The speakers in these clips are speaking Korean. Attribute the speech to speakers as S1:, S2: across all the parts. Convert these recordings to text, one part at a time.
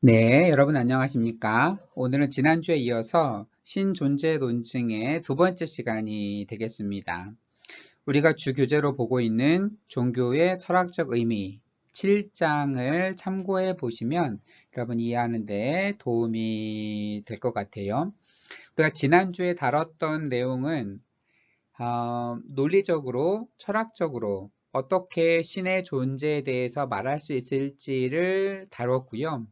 S1: 네, 여러분 안녕하십니까? 오늘은 지난주에 이어서 신존재 논증의 두 번째 시간이 되겠습니다. 우리가 주 교재로 보고 있는 종교의 철학적 의미 7장을 참고해 보시면 여러분 이해하는 데 도움이 될 것 같아요. 우리가 지난주에 다뤘던 내용은 논리적으로, 철학적으로 어떻게 신의 존재에 대해서 말할 수 있을지를 다뤘고요.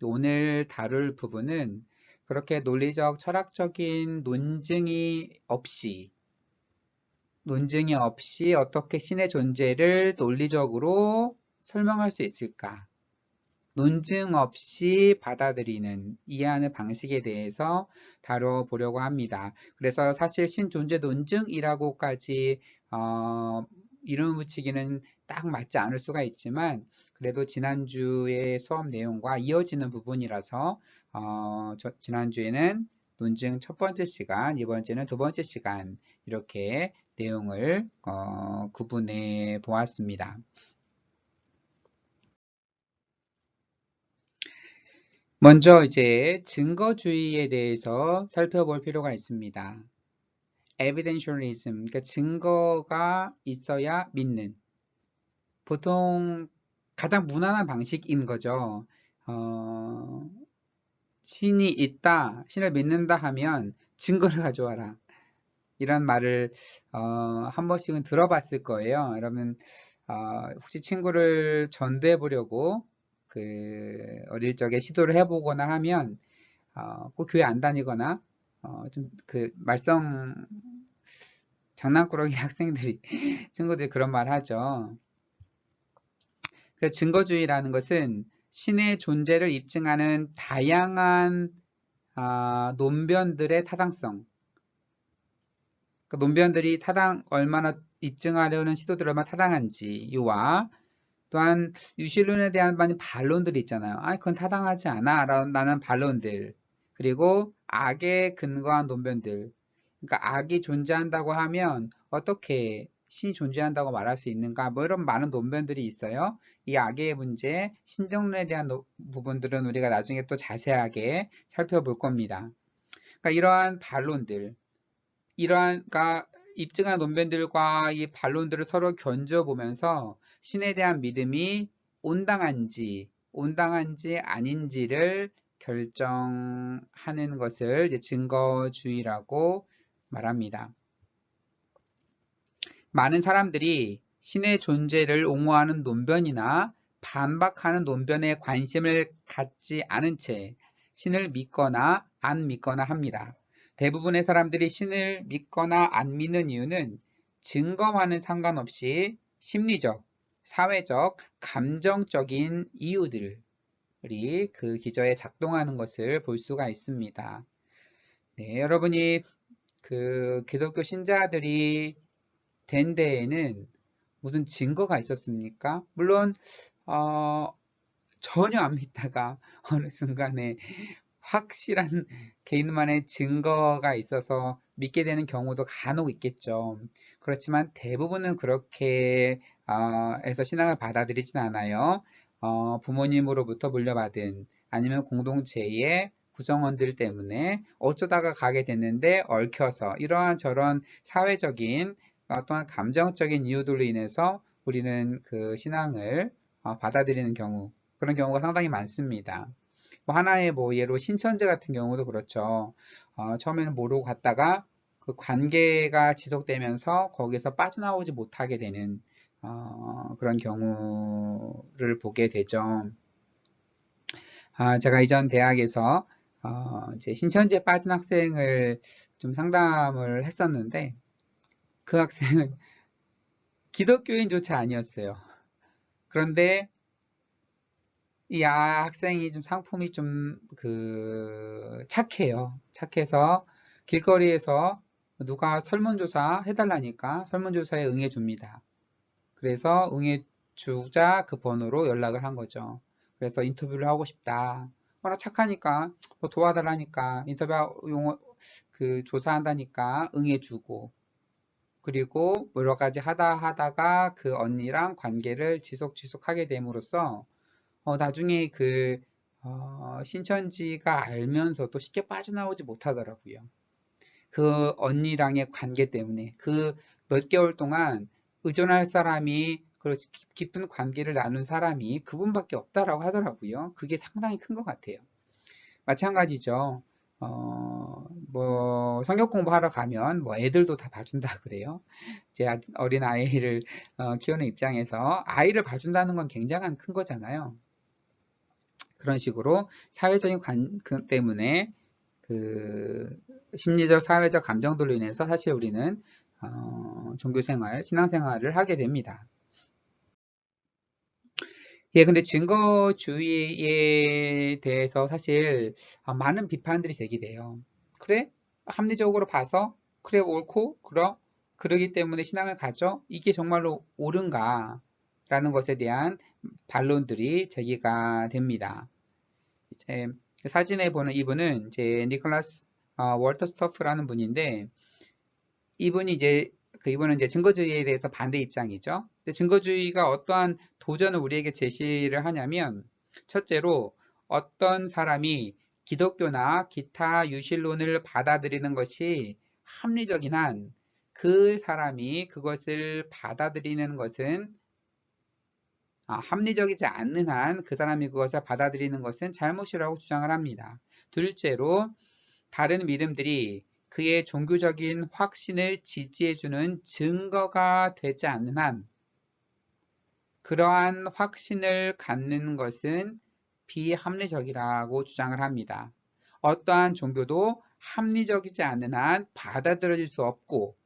S1: 오늘 다룰 부분은 그렇게 논리적, 철학적인 논증이 없이 어떻게 신의 존재를 논리적으로 설명할 수 있을까? 논증 없이 받아들이는, 이해하는 방식에 대해서 다뤄보려고 합니다. 그래서 사실 신존재 논증이라고까지 이름 붙이기는 딱 맞지 않을 수가 있지만 그래도 지난주의 수업 내용과 이어지는 부분이라서 지난주에는 논증 첫 번째 시간, 이번 주에는 두 번째 시간 이렇게 내용을 구분해 보았습니다. 먼저 이제 증거주의에 대해서 살펴볼 필요가 있습니다. evidentialism, 그러니까 증거가 있어야 믿는. 보통 가장 무난한 방식인 거죠. 신이 있다, 신을 믿는다 하면 증거를 가져와라. 이런 말을 한 번씩은 들어봤을 거예요. 여러분 혹시 친구를 전도해 보려고 어릴 적에 시도를 해보거나 하면 꼭 교회 안 다니거나 좀 말썽 장난꾸러기 학생들이 친구들이 그런 말 하죠. 그 증거주의라는 것은 신의 존재를 입증하는 다양한 논변들의 타당성, 그 논변들이 얼마나 입증하려는 시도들이 얼마나 타당한지와 또한 유실론에 대한 많은 반론들이 있잖아요. 그건 타당하지 않아 라는 반론들, 그리고 악에 근거한 논변들. 그러니까 악이 존재한다고 하면 어떻게 신이 존재한다고 말할 수 있는가, 뭐 이런 많은 논변들이 있어요. 이 악의 문제, 신정론에 대한 부분들은 우리가 나중에 또 자세하게 살펴볼 겁니다. 그러니까 이러한 반론들, 그러니까 입증한 논변들과 이 반론들을 서로 견져보면서 신에 대한 믿음이 온당한지 아닌지를 결정하는 것을 이제 증거주의라고 말합니다. 많은 사람들이 신의 존재를 옹호하는 논변이나 반박하는 논변에 관심을 갖지 않은 채 신을 믿거나 안 믿거나 합니다. 대부분의 사람들이 신을 믿거나 안 믿는 이유는 증거와는 상관없이 심리적, 사회적, 감정적인 이유들이 그 기저에 작동하는 것을 볼 수가 있습니다. 네, 여러분이 기독교 신자들이 된 데에는 무슨 증거가 있었습니까? 물론 어, 전혀 안 믿다가 어느 순간에 확실한 개인만의 증거가 있어서 믿게 되는 경우도 간혹 있겠죠. 그렇지만 대부분은 그렇게 해서 신앙을 받아들이진 않아요. 부모님으로부터 물려받은 아니면 공동체의 구성원들 때문에 어쩌다가 가게 됐는데 얽혀서 이러한 저런 사회적인 또한 감정적인 이유들로 인해서 우리는 그 신앙을 받아들이는 경우, 그런 경우가 상당히 많습니다. 뭐 하나의 예로 신천지 같은 경우도 그렇죠. 처음에는 모르고 갔다가 그 관계가 지속되면서 거기서 빠져나오지 못하게 되는 그런 경우를 보게 되죠. 제가 이전 대학에서 이제 신천지에 빠진 학생을 좀 상담을 했었는데 그 학생은 기독교인조차 아니었어요. 그런데 이 학생이 좀 상품이 좀 착해요. 착해서 길거리에서 누가 설문조사 해달라니까 설문조사에 응해줍니다. 그래서 응해주자 그 번호로 연락을 한 거죠. 그래서 인터뷰를 하고 싶다. 워낙 착하니까 뭐 도와달라니까 인터뷰 조사한다니까 응해주고, 그리고 여러 가지 하다가 그 언니랑 관계를 지속하게 됨으로써 나중에 신천지가 알면서도 쉽게 빠져나오지 못하더라고요. 그 언니랑의 관계 때문에 그 몇 개월 동안 의존할 사람이 그 깊은 관계를 나눈 사람이 그분밖에 없다라고 하더라고요. 그게 상당히 큰 것 같아요. 마찬가지죠. 뭐 성경 공부하러 가면 뭐 애들도 다 봐준다 그래요. 제 어린 아이를 키우는 입장에서 아이를 봐준다는 건 굉장한 큰 거잖아요. 그런 식으로 사회적인 때문에 그 심리적, 사회적 감정들로 인해서 사실 우리는 종교생활, 신앙생활을 하게 됩니다. 예, 근데 증거주의에 대해서 사실 많은 비판들이 제기돼요. 그래? 합리적으로 봐서 그래 옳고 그러기 때문에 신앙을 가져? 이게 정말로 옳은가? 라는 것에 대한 반론들이 제기가 됩니다. 이제 사진에 보는 이분은 이제 니콜라스 월터 스토프라는 분인데 이분은 이제 증거주의에 대해서 반대 입장이죠. 근데 증거주의가 어떠한 도전을 우리에게 제시를 하냐면 첫째로 어떤 사람이 기독교나 기타 유실론을 받아들이는 것이 합리적인 한 그 사람이 그것을 받아들이는 것은 합리적이지 않는 한 그 사람이 그것을 받아들이는 것은 잘못이라고 주장을 합니다. 둘째로 다른 믿음들이 그의 종교적인 확신을 지지해주는 증거가 되지 않는 한 그러한 확신을 갖는 것은 비합리적이라고 주장을 합니다. 어떠한 종교도 합리적이지 않는 한 받아들여질 수 없고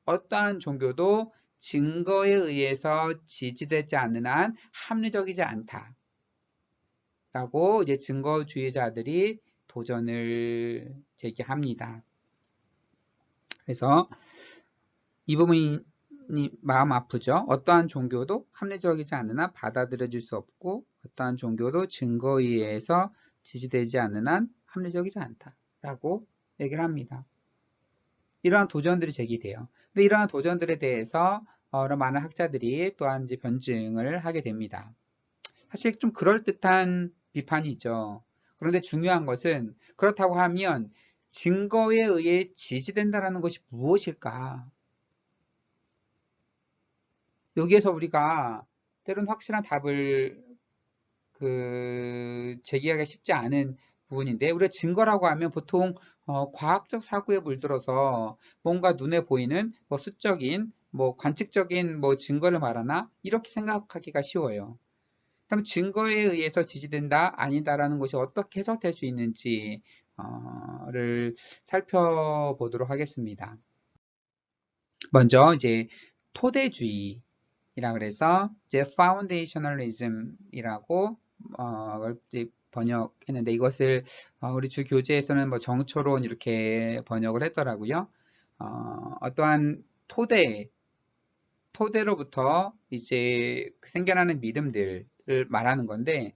S1: 어떠한 종교도 증거에 의해서 지지되지 않는 한 합리적이지 않다. 라고 이제 증거주의자들이 도전을 제기합니다. 그래서 이 부분이 마음 아프죠. 어떠한 종교도 합리적이지 않은 한 받아들여질 수 없고 어떠한 종교도 증거에 의해서 지지되지 않는 한 합리적이지 않다라고 얘기를 합니다. 이러한 도전들이 제기돼요. 근데 이러한 도전들에 대해서 많은 학자들이 또한 이제 변증을 하게 됩니다. 사실 좀 그럴듯한 비판이죠. 그런데 중요한 것은 그렇다고 하면 증거에 의해 지지된다는 것이 무엇일까? 여기에서 우리가 때론 확실한 답을 제기하기가 쉽지 않은 부분인데 우리가 증거라고 하면 보통 과학적 사고에 물들어서 뭔가 눈에 보이는 뭐 수적인 뭐 관측적인 뭐 증거를 말하나 이렇게 생각하기가 쉬워요. 그럼 증거에 의해서 지지된다 아니다라는 것이 어떻게 해석될 수 있는지를 살펴보도록 하겠습니다. 먼저 이제 토대주의 이라 그래서 이제 foundationalism이라고 번역했는데 이것을 우리 주 교재에서는 뭐 정초론 이렇게 번역을 했더라고요. 어떠한 토대로부터 이제 생겨나는 믿음들을 말하는 건데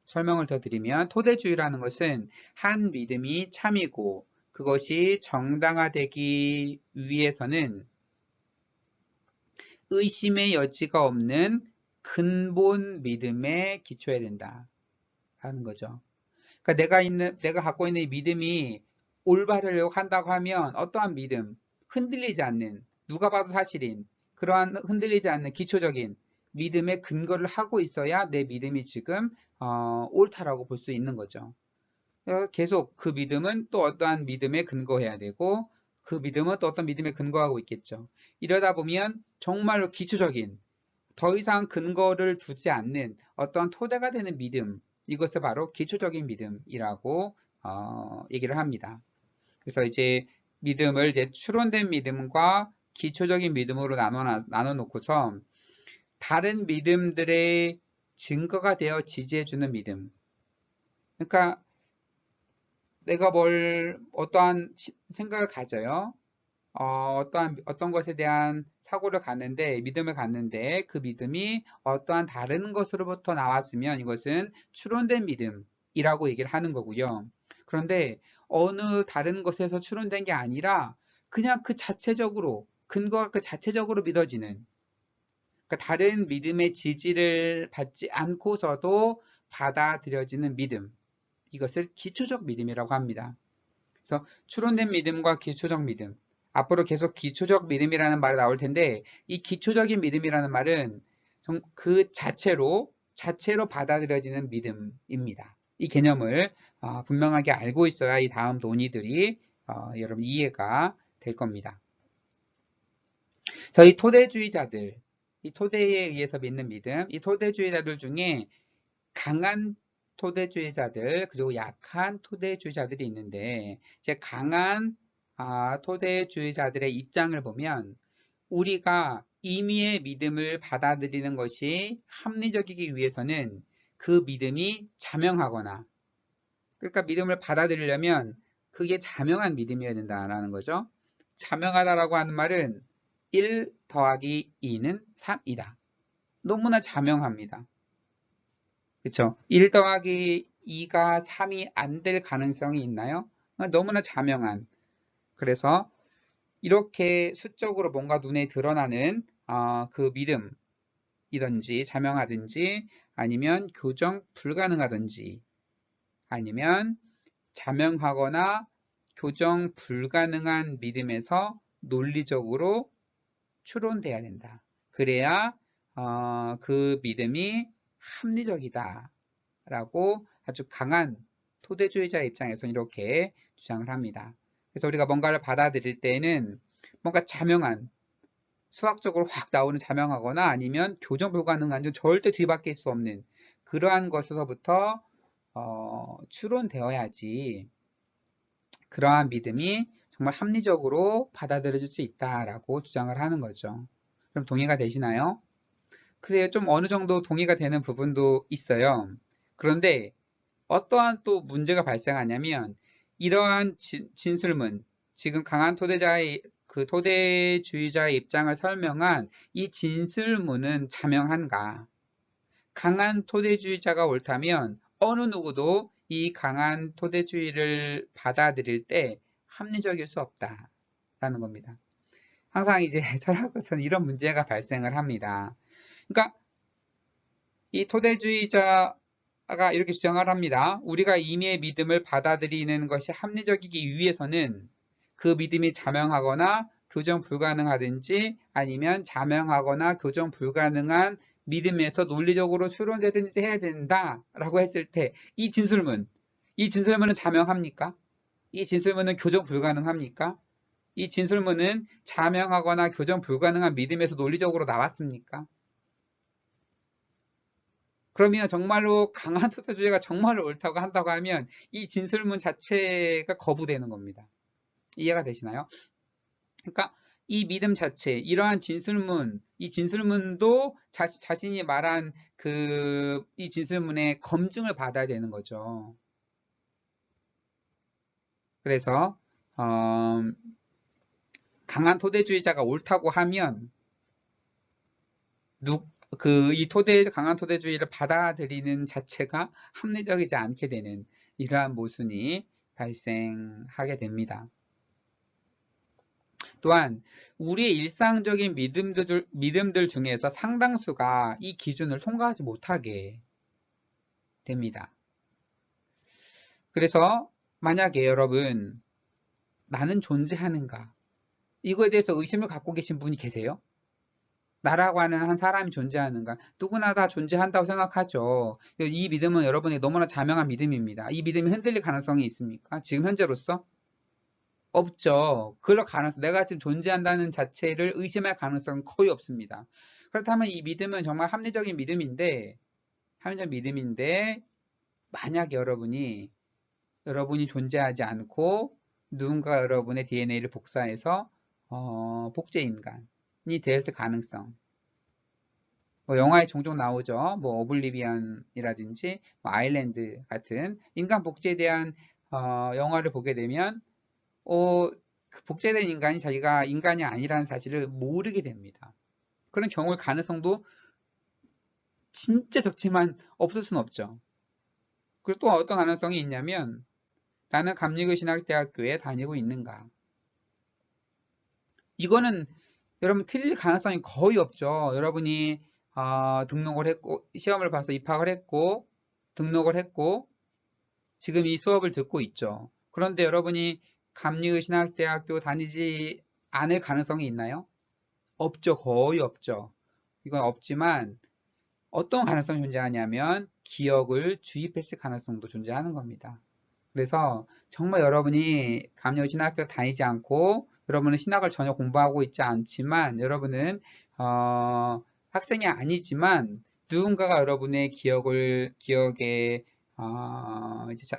S1: 설명을 더 드리면 토대주의라는 것은 한 믿음이 참이고 그것이 정당화되기 위해서는 의심의 여지가 없는 근본 믿음에 기초해야 된다라는 거죠. 그러니까 내가 갖고 있는 이 믿음이 올바르려고 한다고 하면 어떠한 믿음, 흔들리지 않는, 누가 봐도 사실인 그러한 흔들리지 않는 기초적인 믿음의 근거를 하고 있어야 내 믿음이 지금 옳다라고 볼 수 있는 거죠. 계속 그 믿음은 또 어떠한 믿음에 근거해야 되고 그 믿음은 또 어떤 믿음에 근거하고 있겠죠. 이러다 보면 정말로 기초적인 더 이상 근거를 두지 않는 어떠한 토대가 되는 믿음 이것을 바로 기초적인 믿음이라고 얘기를 합니다. 그래서 이제 믿음을 이제 추론된 믿음과 기초적인 믿음으로 나눠 놓고서 다른 믿음들의 증거가 되어 지지해주는 믿음. 그러니까 내가 어떠한 생각을 가져요. 어떤 것에 대한 사고를 갖는데, 믿음을 갖는데, 그 믿음이 어떠한 다른 것으로부터 나왔으면 이것은 추론된 믿음이라고 얘기를 하는 거고요. 그런데 어느 다른 것에서 추론된 게 아니라 그냥 그 자체적으로, 근거가 그 자체적으로 믿어지는, 그러니까 다른 믿음의 지지를 받지 않고서도 받아들여지는 믿음. 이것을 기초적 믿음이라고 합니다. 그래서 추론된 믿음과 기초적 믿음. 앞으로 계속 기초적 믿음이라는 말이 나올 텐데 이 기초적인 믿음이라는 말은 그 자체로 받아들여지는 믿음입니다. 이 개념을 분명하게 알고 있어야 이 다음 논의들이 여러분 이해가 될 겁니다. 저희 토대주의자들, 이 토대에 의해서 믿는 믿음, 이 토대주의자들 중에 강한 토대주의자들 그리고 약한 토대주의자들이 있는데 이제 강한 토대주의자들의 입장을 보면 우리가 임의의 믿음을 받아들이는 것이 합리적이기 위해서는 그 믿음이 자명하거나 그러니까 믿음을 받아들이려면 그게 자명한 믿음이어야 된다라는 거죠. 자명하다라고 하는 말은 1 더하기 2는 3이다. 너무나 자명합니다. 그렇죠? 1 더하기 2가 3이 안 될 가능성이 있나요? 너무나 자명한. 그래서 이렇게 수적으로 뭔가 눈에 드러나는 그 믿음이든지 자명하든지 아니면 교정 불가능하든지 아니면 자명하거나 교정 불가능한 믿음에서 논리적으로 추론돼야 된다. 그래야 그 믿음이 합리적이다 라고 아주 강한 토대주의자 입장에서 이렇게 주장을 합니다. 그래서 우리가 뭔가를 받아들일 때는 뭔가 자명한 수학적으로 확 나오는 자명하거나 아니면 교정 불가능한 좀 절대 뒤바뀔 수 없는 그러한 것에서부터 추론되어야지 그러한 믿음이 정말 합리적으로 받아들여질 수 있다라고 주장을 하는 거죠. 그럼 동의가 되시나요? 그래요. 좀 어느 정도 동의가 되는 부분도 있어요. 그런데 어떠한 또 문제가 발생하냐면 이러한 진술문, 지금 강한 토대주의자의 입장을 설명한 이 진술문은 자명한가? 강한 토대주의자가 옳다면 어느 누구도 이 강한 토대주의를 받아들일 때 합리적일 수 없다라는 겁니다. 항상 이제 철학에서는 이런 문제가 발생을 합니다. 그러니까 이 토대주의자가 이렇게 주장을 합니다. 우리가 임의의 믿음을 받아들이는 것이 합리적이기 위해서는 그 믿음이 자명하거나 교정 불가능하든지 아니면 자명하거나 교정 불가능한 믿음에서 논리적으로 추론되든지 해야 된다라고 했을 때 이 진술문은 자명합니까? 이 진술문은 교정 불가능합니까? 이 진술문은 자명하거나 교정 불가능한 믿음에서 논리적으로 나왔습니까? 그러면 정말로 강한 토대주의가 정말로 옳다고 한다고 하면 이 진술문 자체가 거부되는 겁니다. 이해가 되시나요? 그러니까 이 믿음 자체, 이러한 이 진술문도 자신이 말한 이 진술문의 검증을 받아야 되는 거죠. 그래서 강한 토대주의자가 옳다고 하면 강한 토대주의를 받아들이는 자체가 합리적이지 않게 되는 이러한 모순이 발생하게 됩니다. 또한 우리의 일상적인 믿음들 중에서 상당수가 이 기준을 통과하지 못하게 됩니다. 그래서 만약에 여러분 나는 존재하는가? 이거에 대해서 의심을 갖고 계신 분이 계세요? 나라고 하는 한 사람이 존재하는가? 누구나 다 존재한다고 생각하죠. 이 믿음은 여러분이 너무나 자명한 믿음입니다. 이 믿음이 흔들릴 가능성이 있습니까? 지금 현재로서? 없죠. 그럴 가능성, 내가 지금 존재한다는 자체를 의심할 가능성은 거의 없습니다. 그렇다면 이 믿음은 정말 합리적인 믿음인데, 만약 여러분이 존재하지 않고 누군가 여러분의 DNA를 복사해서 복제 인간이 되었을 가능성. 뭐 영화에 종종 나오죠. 뭐 오블리비언이라든지 뭐 아일랜드 같은 인간 복제에 대한 영화를 보게 되면 그 복제된 인간이 자기가 인간이 아니라는 사실을 모르게 됩니다. 그런 경우의 가능성도 진짜 적지만 없을 수는 없죠. 그리고 또 어떤 가능성이 있냐면 나는 감리교신학대학교에 다니고 있는가? 이거는 여러분 틀릴 가능성이 거의 없죠. 여러분이 등록을 했고 시험을 봐서 입학을 했고 등록을 했고 지금 이 수업을 듣고 있죠. 그런데 여러분이 감리의신학대학교 다니지 않을 가능성이 있나요? 없죠. 거의 없죠. 이건 없지만 어떤 가능성이 존재하냐면 기억을 주입했을 가능성도 존재하는 겁니다. 그래서 정말 여러분이 감리의신학교 다니지 않고 여러분은 신학을 전혀 공부하고 있지 않지만 여러분은 학생이 아니지만 누군가가 여러분의 기억에 이제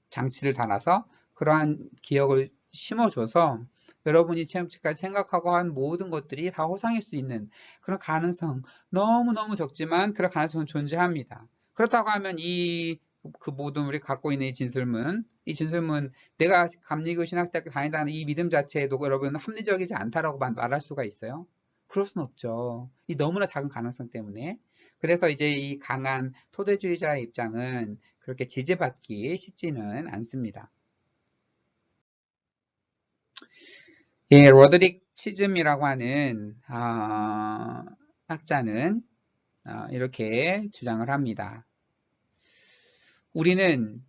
S1: 장치를 달아서 그러한 기억을 심어줘서 여러분이 지금까지 생각하고 한 모든 것들이 다 허상일 수 있는 그런 가능성 너무너무 적지만 그런 가능성은 존재합니다. 그렇다고 하면 그 모든 우리 갖고 있는 이 진술문 내가 감리교 신학대학교 다닌다는 이 믿음 자체에도 여러분은 합리적이지 않다라고 말할 수가 있어요? 그럴 수는 없죠. 이 너무나 작은 가능성 때문에. 그래서 이제 이 강한 토대주의자의 입장은 그렇게 지지받기 쉽지는 않습니다. 예, 로드릭 치즘이라고 하는 학자는 이렇게 주장을 합니다. 우리는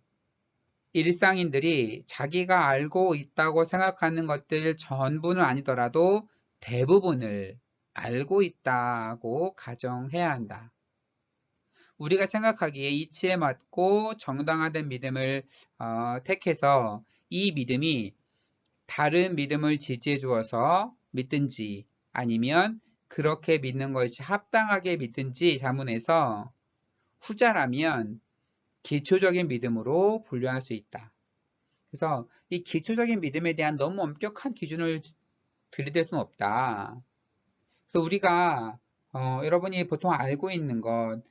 S1: 일상인들이 자기가 알고 있다고 생각하는 것들 전부는 아니더라도 대부분을 알고 있다고 가정해야 한다. 우리가 생각하기에 이치에 맞고 정당화된 믿음을 택해서 이 믿음이 다른 믿음을 지지해 주어서 믿든지 아니면 그렇게 믿는 것이 합당하게 믿든지 자문해서 후자라면 기초적인 믿음으로 분류할 수 있다. 그래서 이 기초적인 믿음에 대한 너무 엄격한 기준을 들이댈 수는 없다. 그래서 우리가 여러분이 보통 알고 있는 것,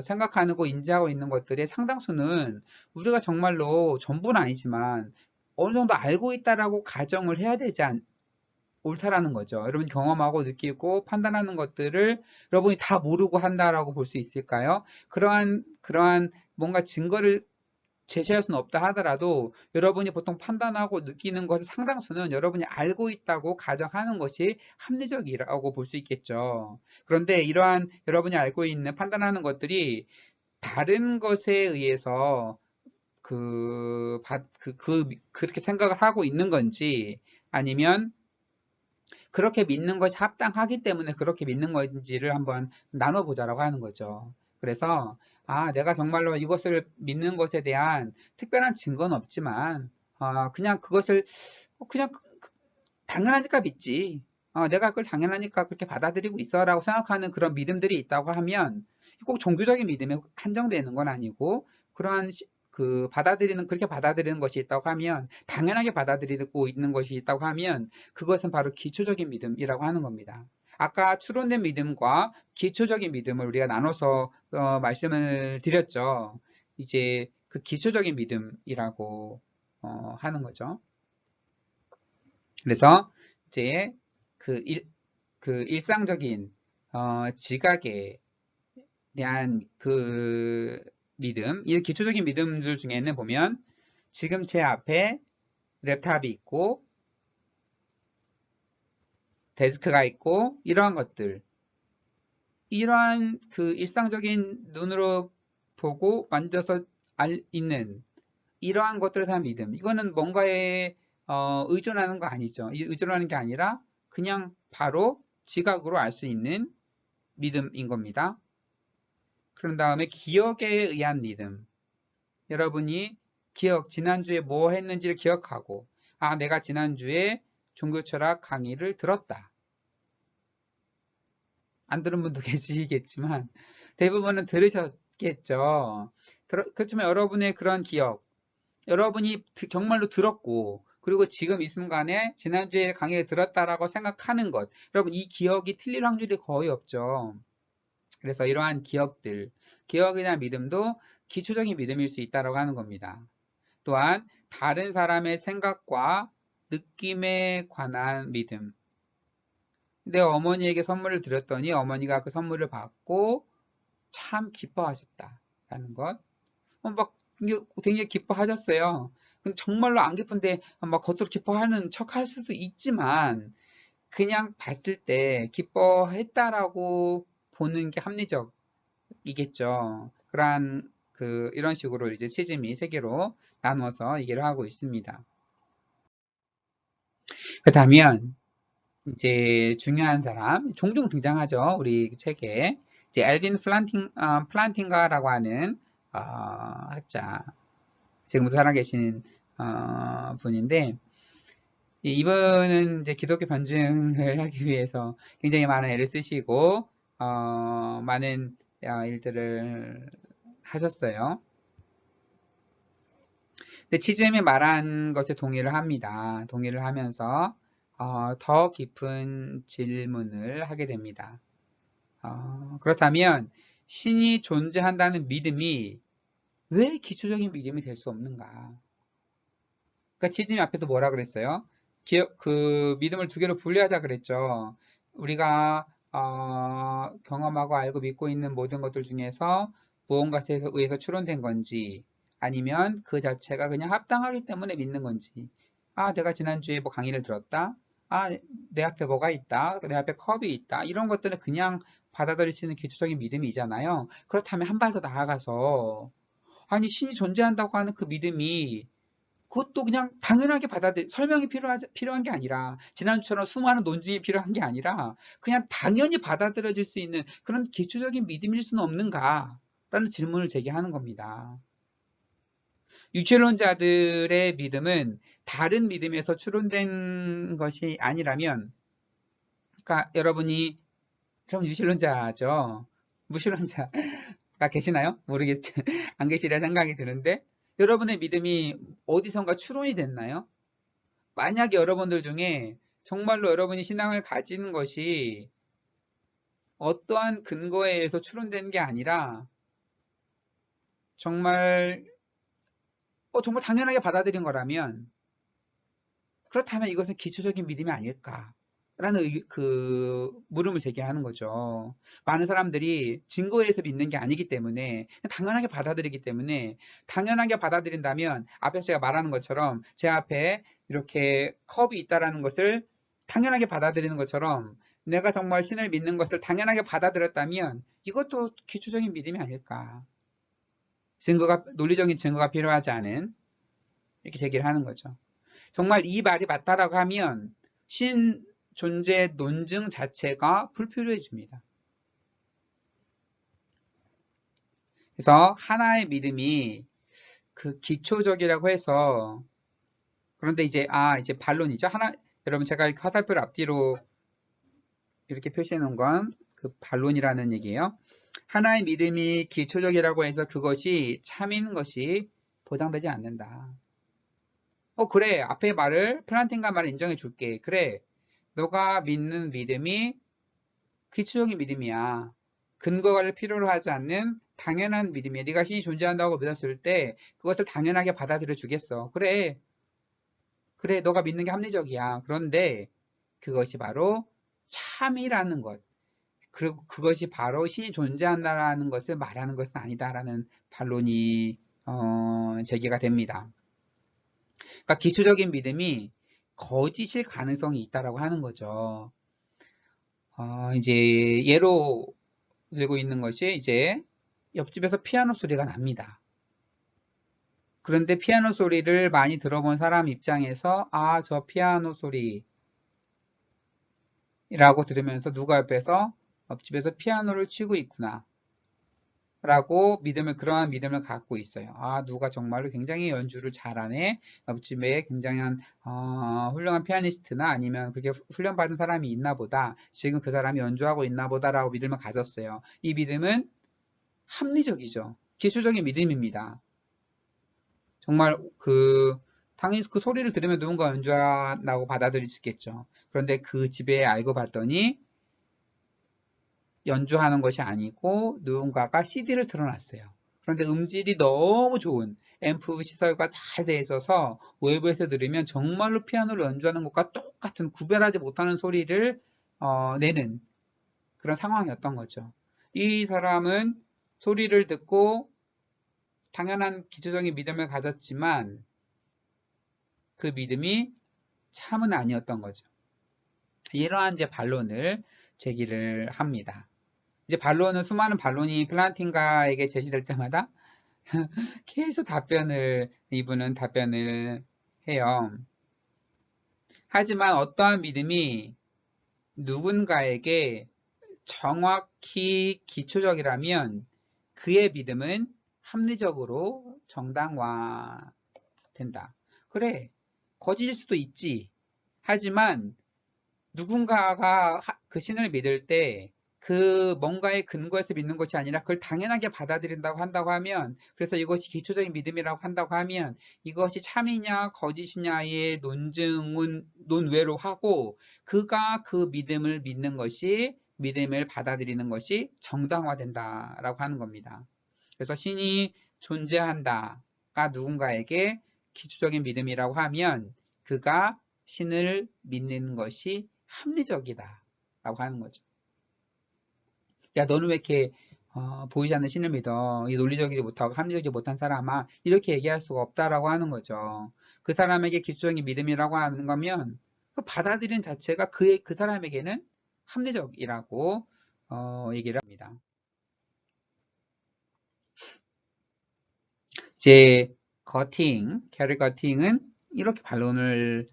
S1: 생각하는 거, 인지하고 있는 것들의 상당수는 우리가 정말로 전부는 아니지만 어느 정도 알고 있다라고 가정을 해야 되지 옳다라는 거죠. 여러분 경험하고 느끼고 판단하는 것들을 여러분이 다 모르고 한다라고 볼 수 있을까요? 그러한 뭔가 증거를 제시할 수는 없다 하더라도 여러분이 보통 판단하고 느끼는 것의 상당수는 여러분이 알고 있다고 가정하는 것이 합리적이라고 볼 수 있겠죠. 그런데 이러한 여러분이 알고 있는 판단하는 것들이 다른 것에 의해서 그렇게 생각을 하고 있는 건지 아니면 그렇게 믿는 것이 합당하기 때문에 그렇게 믿는 건지를 한번 나눠보자라고 하는 거죠. 그래서 내가 정말로 이것을 믿는 것에 대한 특별한 증거는 없지만 그냥 그것을 그냥 당연하니까 믿지. 내가 그걸 당연하니까 그렇게 받아들이고 있어라고 생각하는 그런 믿음들이 있다고 하면 꼭 종교적인 믿음에 한정되는 건 아니고 그러한 그렇게 받아들이는 것이 있다고 하면 당연하게 받아들이고 있는 것이 있다고 하면 그것은 바로 기초적인 믿음이라고 하는 겁니다. 아까 추론된 믿음과 기초적인 믿음을 우리가 나눠서 말씀을 드렸죠. 이제 그 기초적인 믿음이라고 하는 거죠. 그래서 이제 그 일상적인 지각에 대한 그 믿음, 이 기초적인 믿음들 중에는 보면 지금 제 앞에 랩탑이 있고 데스크가 있고 이러한 것들, 이러한 그 일상적인 눈으로 보고 만져서 있는 이러한 것들에 대한 믿음, 이거는 뭔가에 의존하는 거 아니죠. 의존하는 게 아니라 그냥 바로 지각으로 알 수 있는 믿음인 겁니다. 그런 다음에 기억에 의한 믿음. 여러분이 지난주에 뭐 했는지를 기억하고, 내가 지난주에 종교철학 강의를 들었다. 안 들은 분도 계시겠지만, 대부분은 들으셨겠죠. 그렇지만 여러분의 그런 기억, 여러분이 정말로 들었고, 그리고 지금 이 순간에 지난주에 강의를 들었다라고 생각하는 것, 여러분 이 기억이 틀릴 확률이 거의 없죠. 그래서 이러한 기억에 대한 믿음도 기초적인 믿음일 수 있다고 하는 겁니다. 또한 다른 사람의 생각과 느낌에 관한 믿음. 내 어머니에게 선물을 드렸더니 어머니가 그 선물을 받고 참 기뻐하셨다라는 것. 막 굉장히 기뻐하셨어요. 근데 정말로 안 기쁜데 막 겉으로 기뻐하는 척 할 수도 있지만 그냥 봤을 때 기뻐했다라고 보는 게 합리적이겠죠. 그러한 이런 식으로 이제 치즈미 세 개로 나누어서 얘기를 하고 있습니다. 그렇다면 이제 중요한 사람 종종 등장하죠. 우리 책에 이제 엘빈 플란팅가라고 하는 학자 지금도 살아계신 분인데 이분은 이제 기독교 변증을 하기 위해서 굉장히 많은 애를 쓰시고 많은 일들을 하셨어요. 근데 치즘이 말한 것에 동의를 합니다. 동의를 하면서 더 깊은 질문을 하게 됩니다. 그렇다면 신이 존재한다는 믿음이 왜 기초적인 믿음이 될 수 없는가? 그러니까 치즈미 앞에서 뭐라 그랬어요? 그 믿음을 두 개로 분리하자 그랬죠. 우리가 경험하고 알고 믿고 있는 모든 것들 중에서 무언가에 의해서 추론된 건지 아니면 그 자체가 그냥 합당하기 때문에 믿는 건지. 내가 지난주에 뭐 강의를 들었다. 내 앞에 뭐가 있다. 내 앞에 컵이 있다. 이런 것들은 그냥 받아들일 수 있는 기초적인 믿음이잖아요. 그렇다면 한 발 더 나아가서 아니 신이 존재한다고 하는 그 믿음이 그것도 그냥 당연하게 설명이 필요한 게 아니라, 지난주처럼 수많은 논증이 필요한 게 아니라, 그냥 당연히 받아들여질 수 있는 그런 기초적인 믿음일 수는 없는가? 라는 질문을 제기하는 겁니다. 유체론자들의 믿음은 다른 믿음에서 추론된 것이 아니라면, 그러니까 여러분이, 그럼 유실론자죠? 무실론자가 계시나요? 모르겠죠. 안 계시리라 생각이 드는데, 여러분의 믿음이 어디선가 추론이 됐나요? 만약에 여러분들 중에 정말로 여러분이 신앙을 가지는 것이 어떠한 근거에 의해서 추론되는 게 아니라 정말 정말 당연하게 받아들인 거라면 그렇다면 이것은 기초적인 믿음이 아닐까? 라는 그 물음을 제기하는 거죠. 많은 사람들이 증거에 의해서 믿는 게 아니기 때문에 당연하게 받아들이기 때문에 당연하게 받아들인다면 앞에서 제가 말하는 것처럼 제 앞에 이렇게 컵이 있다라는 것을 당연하게 받아들이는 것처럼 내가 정말 신을 믿는 것을 당연하게 받아들였다면 이것도 기초적인 믿음이 아닐까. 논리적인 증거가 필요하지 않은 이렇게 제기를 하는 거죠. 정말 이 말이 맞다라고 하면 신 존재 논증 자체가 불필요해집니다. 그래서 하나의 믿음이 그 기초적이라고 해서 그런데 이제 이제 반론이죠. 여러분 제가 화살표를 앞뒤로 이렇게 표시해 놓은 건 그 반론이라는 얘기예요. 하나의 믿음이 기초적이라고 해서 그것이 참인 것이 보장되지 않는다. 그래. 앞에 플란팅가 말을 인정해 줄게. 그래. 너가 믿는 믿음이 기초적인 믿음이야. 근거를 필요로 하지 않는 당연한 믿음이야. 네가 신이 존재한다고 믿었을 때 그것을 당연하게 받아들여 주겠어. 그래. 그래. 너가 믿는 게 합리적이야. 그런데 그것이 바로 참이라는 것. 그리고 그것이 바로 신이 존재한다라는 것을 말하는 것은 아니다라는 반론이 제기가 됩니다. 그러니까 기초적인 믿음이 거짓일 가능성이 있다라고 하는 거죠. 이제 예로 들고 있는 것이 이제 옆집에서 피아노 소리가 납니다. 그런데 피아노 소리를 많이 들어본 사람 입장에서 저 피아노 소리라고 들으면서 누가 옆집에서 피아노를 치고 있구나 라고 그러한 믿음을 갖고 있어요. 누가 정말로 굉장히 연주를 잘하네. 옆집에 굉장한 훌륭한 피아니스트나 아니면 그게 훈련받은 사람이 있나 보다. 지금 그 사람이 연주하고 있나 보다라고 믿음을 가졌어요. 이 믿음은 합리적이죠. 기술적인 믿음입니다. 정말 당연히 그 소리를 들으면 누군가 연주한다고 받아들일 수 있겠죠. 그런데 그 집에 알고 봤더니 연주하는 것이 아니고 누군가가 CD를 틀어놨어요. 그런데 음질이 너무 좋은 앰프 시설과 잘 돼 있어서 외부에서 들으면 정말로 피아노를 연주하는 것과 똑같은 구별하지 못하는 소리를 내는 그런 상황이었던 거죠. 이 사람은 소리를 듣고 당연한 기초적인 믿음을 가졌지만 그 믿음이 참은 아니었던 거죠. 이러한 이제 반론을 제기를 합니다. 이제 수많은 반론이 플란팅가에게 제시될 때마다 계속 이분은 답변을 해요. 하지만 어떠한 믿음이 누군가에게 정확히 기초적이라면 그의 믿음은 합리적으로 정당화된다. 그래, 거짓일 수도 있지. 하지만 누군가가 그 신을 믿을 때 그 뭔가의 근거에서 믿는 것이 아니라 그걸 당연하게 받아들인다고 한다고 하면, 그래서 이것이 기초적인 믿음이라고 한다고 하면 이것이 참이냐 거짓이냐의 논증은 논외로 하고, 그가 그 믿음을 믿는 것이, 믿음을 받아들이는 것이 정당화된다라고 하는 겁니다. 그래서 신이 존재한다가 누군가에게 기초적인 믿음이라고 하면 그가 신을 믿는 것이 합리적이다 라고 하는 거죠. 야, 너는 왜 이렇게 보이지 않는 신을 믿어? 이 논리적이지 못하고 합리적이지 못한 사람아, 이렇게 얘기할 수가 없다라고 하는 거죠. 그 사람에게 기초적인 믿음이라고 하는 거면 그 받아들이는 자체가 그 사람에게는 합리적이라고 얘기를 합니다. 제 캐리 거팅은 이렇게 반론을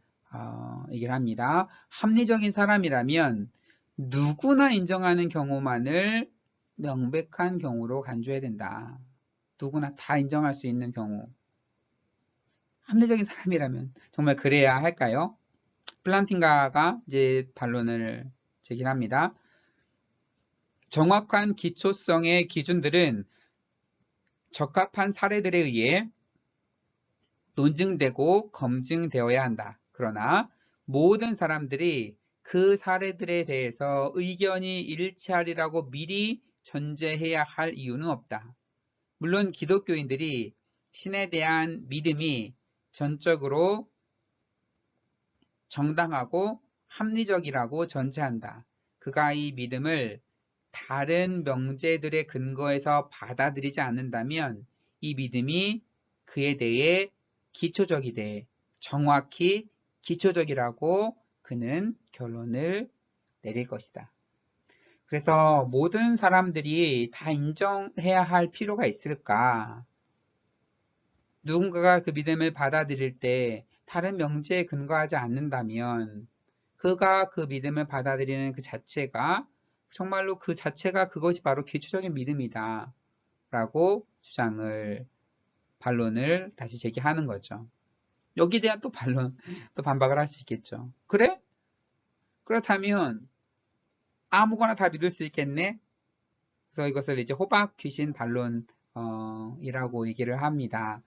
S1: 얘기를 합니다. 합리적인 사람이라면 누구나 인정하는 경우만을 명백한 경우로 간주해야 된다. 누구나 다 인정할 수 있는 경우. 합리적인 사람이라면 정말 그래야 할까요? 플란팅가가 이제 반론을 제기합니다. 정확한 기초성의 기준들은 적합한 사례들에 의해 논증되고 검증되어야 한다. 그러나 모든 사람들이 그 사례들에 대해서 의견이 일치하리라고 미리 전제해야 할 이유는 없다. 물론 기독교인들이 신에 대한 믿음이 전적으로 정당하고 합리적이라고 전제한다. 그가 이 믿음을 다른 명제들의 근거에서 받아들이지 않는다면 이 믿음이 그에 대해 기초적이되 정확히 기초적이라고 그는 결론을 내릴 것이다. 그래서 모든 사람들이 다 인정해야 할 필요가 있을까? 누군가가 그 믿음을 받아들일 때 다른 명제에 근거하지 않는다면 그가 그 믿음을 받아들이는 그 자체가 정말로 그 자체가 그것이 바로 기초적인 믿음이다 라고 반론을 다시 제기하는 거죠. 여기에 대한 또 반박을 할 수 있겠죠. 그래? 그렇다면 아무거나 다 믿을 수 있겠네? 그래서 이것을 이제 호박 귀신 반론이라고 얘기를 합니다.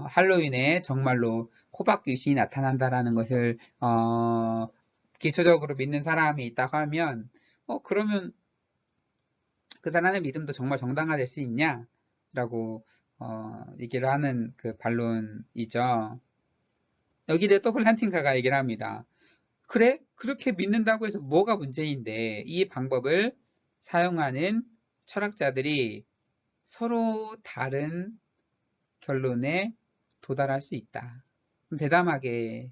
S1: 할로윈에 정말로 호박 귀신이 나타난다라는 것을 기초적으로 믿는 사람이 있다고 하면 그러면 그 사람의 믿음도 정말 정당화될 수 있냐? 라고 얘기를 하는 그 반론이죠. 여기에 또 플란팅가가 얘기를 합니다. 그래? 그렇게 믿는다고 해서 뭐가 문제인데 이 방법을 사용하는 철학자들이 서로 다른 결론에 도달할 수 있다. 대담하게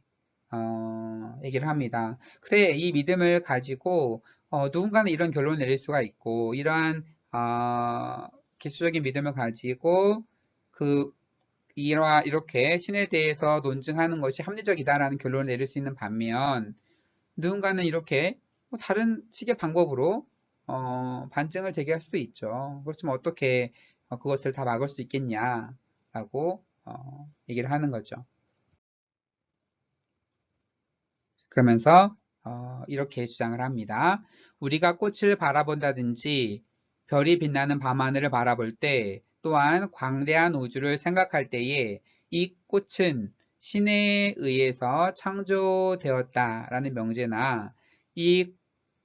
S1: 얘기를 합니다. 그래, 이 믿음을 가지고 누군가는 이런 결론을 내릴 수가 있고 이러한 기초적인 믿음을 가지고 이렇게 신에 대해서 논증하는 것이 합리적이다라는 결론을 내릴 수 있는 반면 누군가는 이렇게 다른 식의 방법으로 반증을 제기할 수도 있죠. 그렇지만 어떻게 그것을 다 막을 수 있겠냐라고 얘기를 하는 거죠. 그러면서 이렇게 주장을 합니다. 우리가 꽃을 바라본다든지 별이 빛나는 밤하늘을 바라볼 때 또한 광대한 우주를 생각할 때에 이 꽃은 신에 의해서 창조되었다라는 명제나 이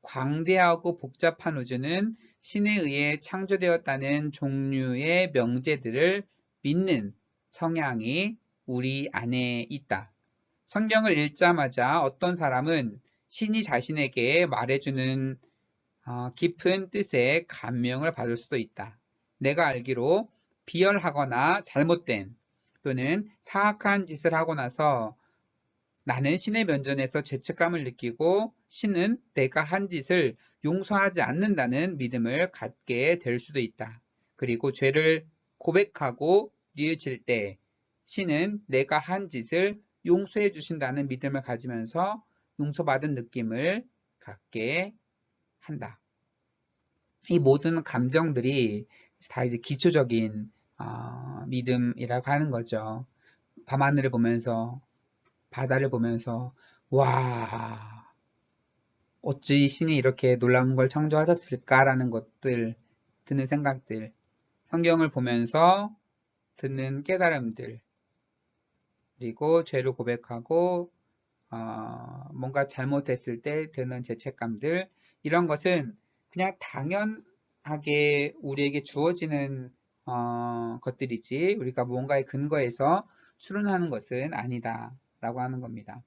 S1: 광대하고 복잡한 우주는 신에 의해 창조되었다는 종류의 명제들을 믿는 성향이 우리 안에 있다. 성경을 읽자마자 어떤 사람은 신이 자신에게 말해주는 깊은 뜻에 감명을 받을 수도 있다. 내가 알기로 비열하거나 잘못된 또는 사악한 짓을 하고 나서 나는 신의 면전에서 죄책감을 느끼고 신은 내가 한 짓을 용서하지 않는다는 믿음을 갖게 될 수도 있다. 그리고 죄를 고백하고 뉘우칠 때 신은 내가 한 짓을 용서해 주신다는 믿음을 가지면서 용서받은 느낌을 갖게 한다. 이 모든 감정들이 다 이제 기초적인 믿음이라고 하는 거죠. 밤하늘을 보면서 바다를 보면서 와 어찌 신이 이렇게 놀라운 걸 창조하셨을까라는 것들 드는 생각들 성경을 보면서 드는 깨달음들 그리고 죄를 고백하고 뭔가 잘못했을 때 드는 죄책감들 이런 것은 그냥 당연하게 우리에게 주어지는 것들이지 우리가 뭔가의 근거에서 추론하는 것은 아니다 라고 하는 겁니다.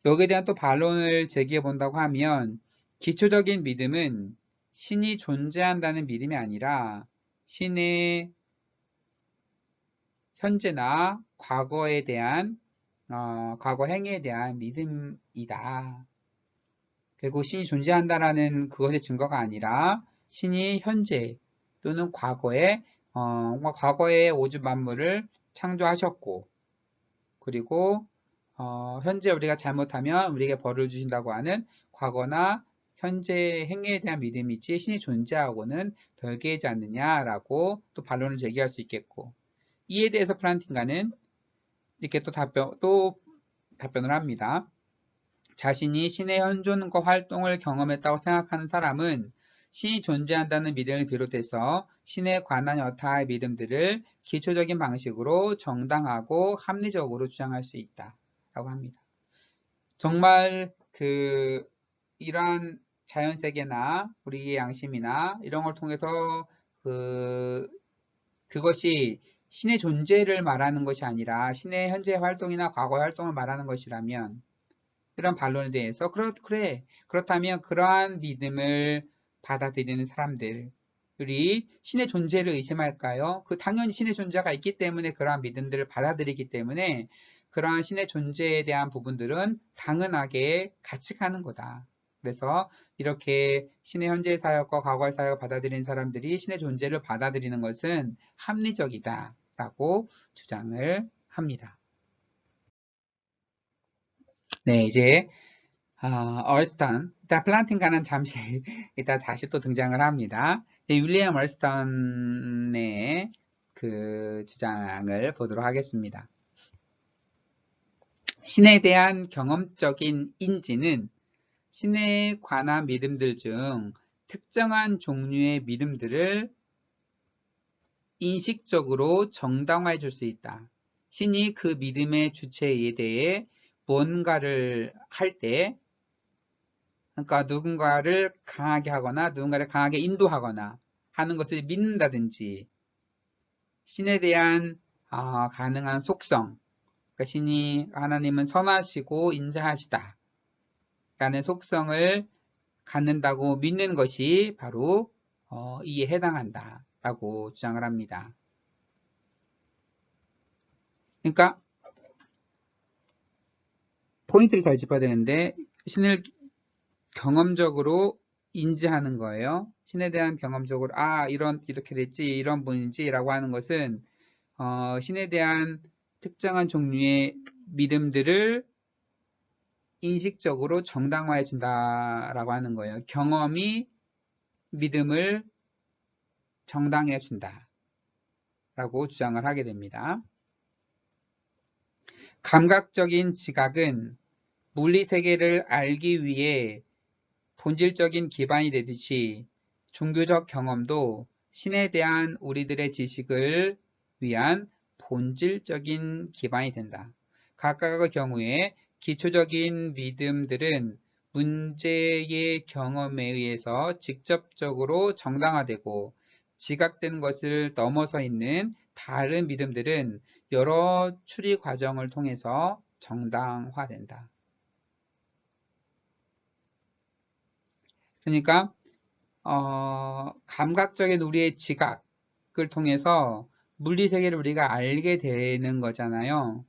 S1: 여기에 대한 또 반론을 제기해 본다고 하면 기초적인 믿음은 신이 존재한다는 믿음이 아니라 신의 현재나 과거에 대한 과거 행위에 대한 믿음이다. 결국 신이 존재한다라는 그것의 증거가 아니라 신이 현재 또는 과거에 과거에 우주 만물을 창조하셨고 그리고 현재 우리가 잘못하면 우리에게 벌을 주신다고 하는 과거나 현재 행위에 대한 믿음이지 신이 존재하고는 별개이지 않느냐라고 또 반론을 제기할 수 있겠고 이에 대해서 프란틴가는 이렇게 또 답변을 합니다. 자신이 신의 현존과 활동을 경험했다고 생각하는 사람은 신이 존재한다는 믿음을 비롯해서 신에 관한 여타의 믿음들을 기초적인 방식으로 정당하고 합리적으로 주장할 수 있다. 라고 합니다. 정말 이러한 자연세계나 우리의 양심이나 이런 걸 통해서 그것이 신의 존재를 말하는 것이 아니라 신의 현재 활동이나 과거의 활동을 말하는 것이라면 이런 반론에 대해서 그래 그렇다면 그러한 믿음을 받아들이는 사람들이 신의 존재를 의심할까요? 당연히 신의 존재가 있기 때문에 그러한 믿음들을 받아들이기 때문에 그러한 신의 존재에 대한 부분들은 당연하게 같이 가는 거다. 그래서 이렇게 신의 현재 사역과 과거의 사역을 받아들이는 사람들이 신의 존재를 받아들이는 것은 합리적이다 라고 주장을 합니다. 네, 이제 얼스턴, 일단 플란팅가는 잠시 이따 다시 또 등장을 합니다. 윌리엄 얼스턴의 그 주장을 보도록 하겠습니다. 신에 대한 경험적인 인지는 신에 관한 믿음들 중 특정한 종류의 믿음들을 인식적으로 정당화해 줄 수 있다. 신이 그 믿음의 주체에 대해 뭔가를 할 때, 그러니까 누군가를 강하게 하거나 누군가를 강하게 인도하거나 하는 것을 믿는다든지 신에 대한 가능한 속성, 그러니까 신이 하나님은 선하시고 인자하시다 라는 속성을 갖는다고 믿는 것이 바로 이에 해당한다 라고 주장을 합니다. 그러니까 포인트를 잘 짚어야 되는데 신을 경험적으로 인지하는 거예요. 신에 대한 경험적으로 이렇게 됐지 이런 분인지 라고 하는 것은 신에 대한 특정한 종류의 믿음들을 인식적으로 정당화해 준다라고 하는 거예요. 경험이 믿음을 정당해 준다 라고 주장을 하게 됩니다. 감각적인 지각은 물리세계를 알기 위해 본질적인 기반이 되듯이 종교적 경험도 신에 대한 우리들의 지식을 위한 본질적인 기반이 된다. 각각의 경우에 기초적인 믿음들은 문제의 경험에 의해서 직접적으로 정당화되고 지각된 것을 넘어서 있는 다른 믿음들은 여러 추리 과정을 통해서 정당화된다. 그러니까 감각적인 우리의 지각을 통해서 물리세계를 우리가 알게 되는 거잖아요.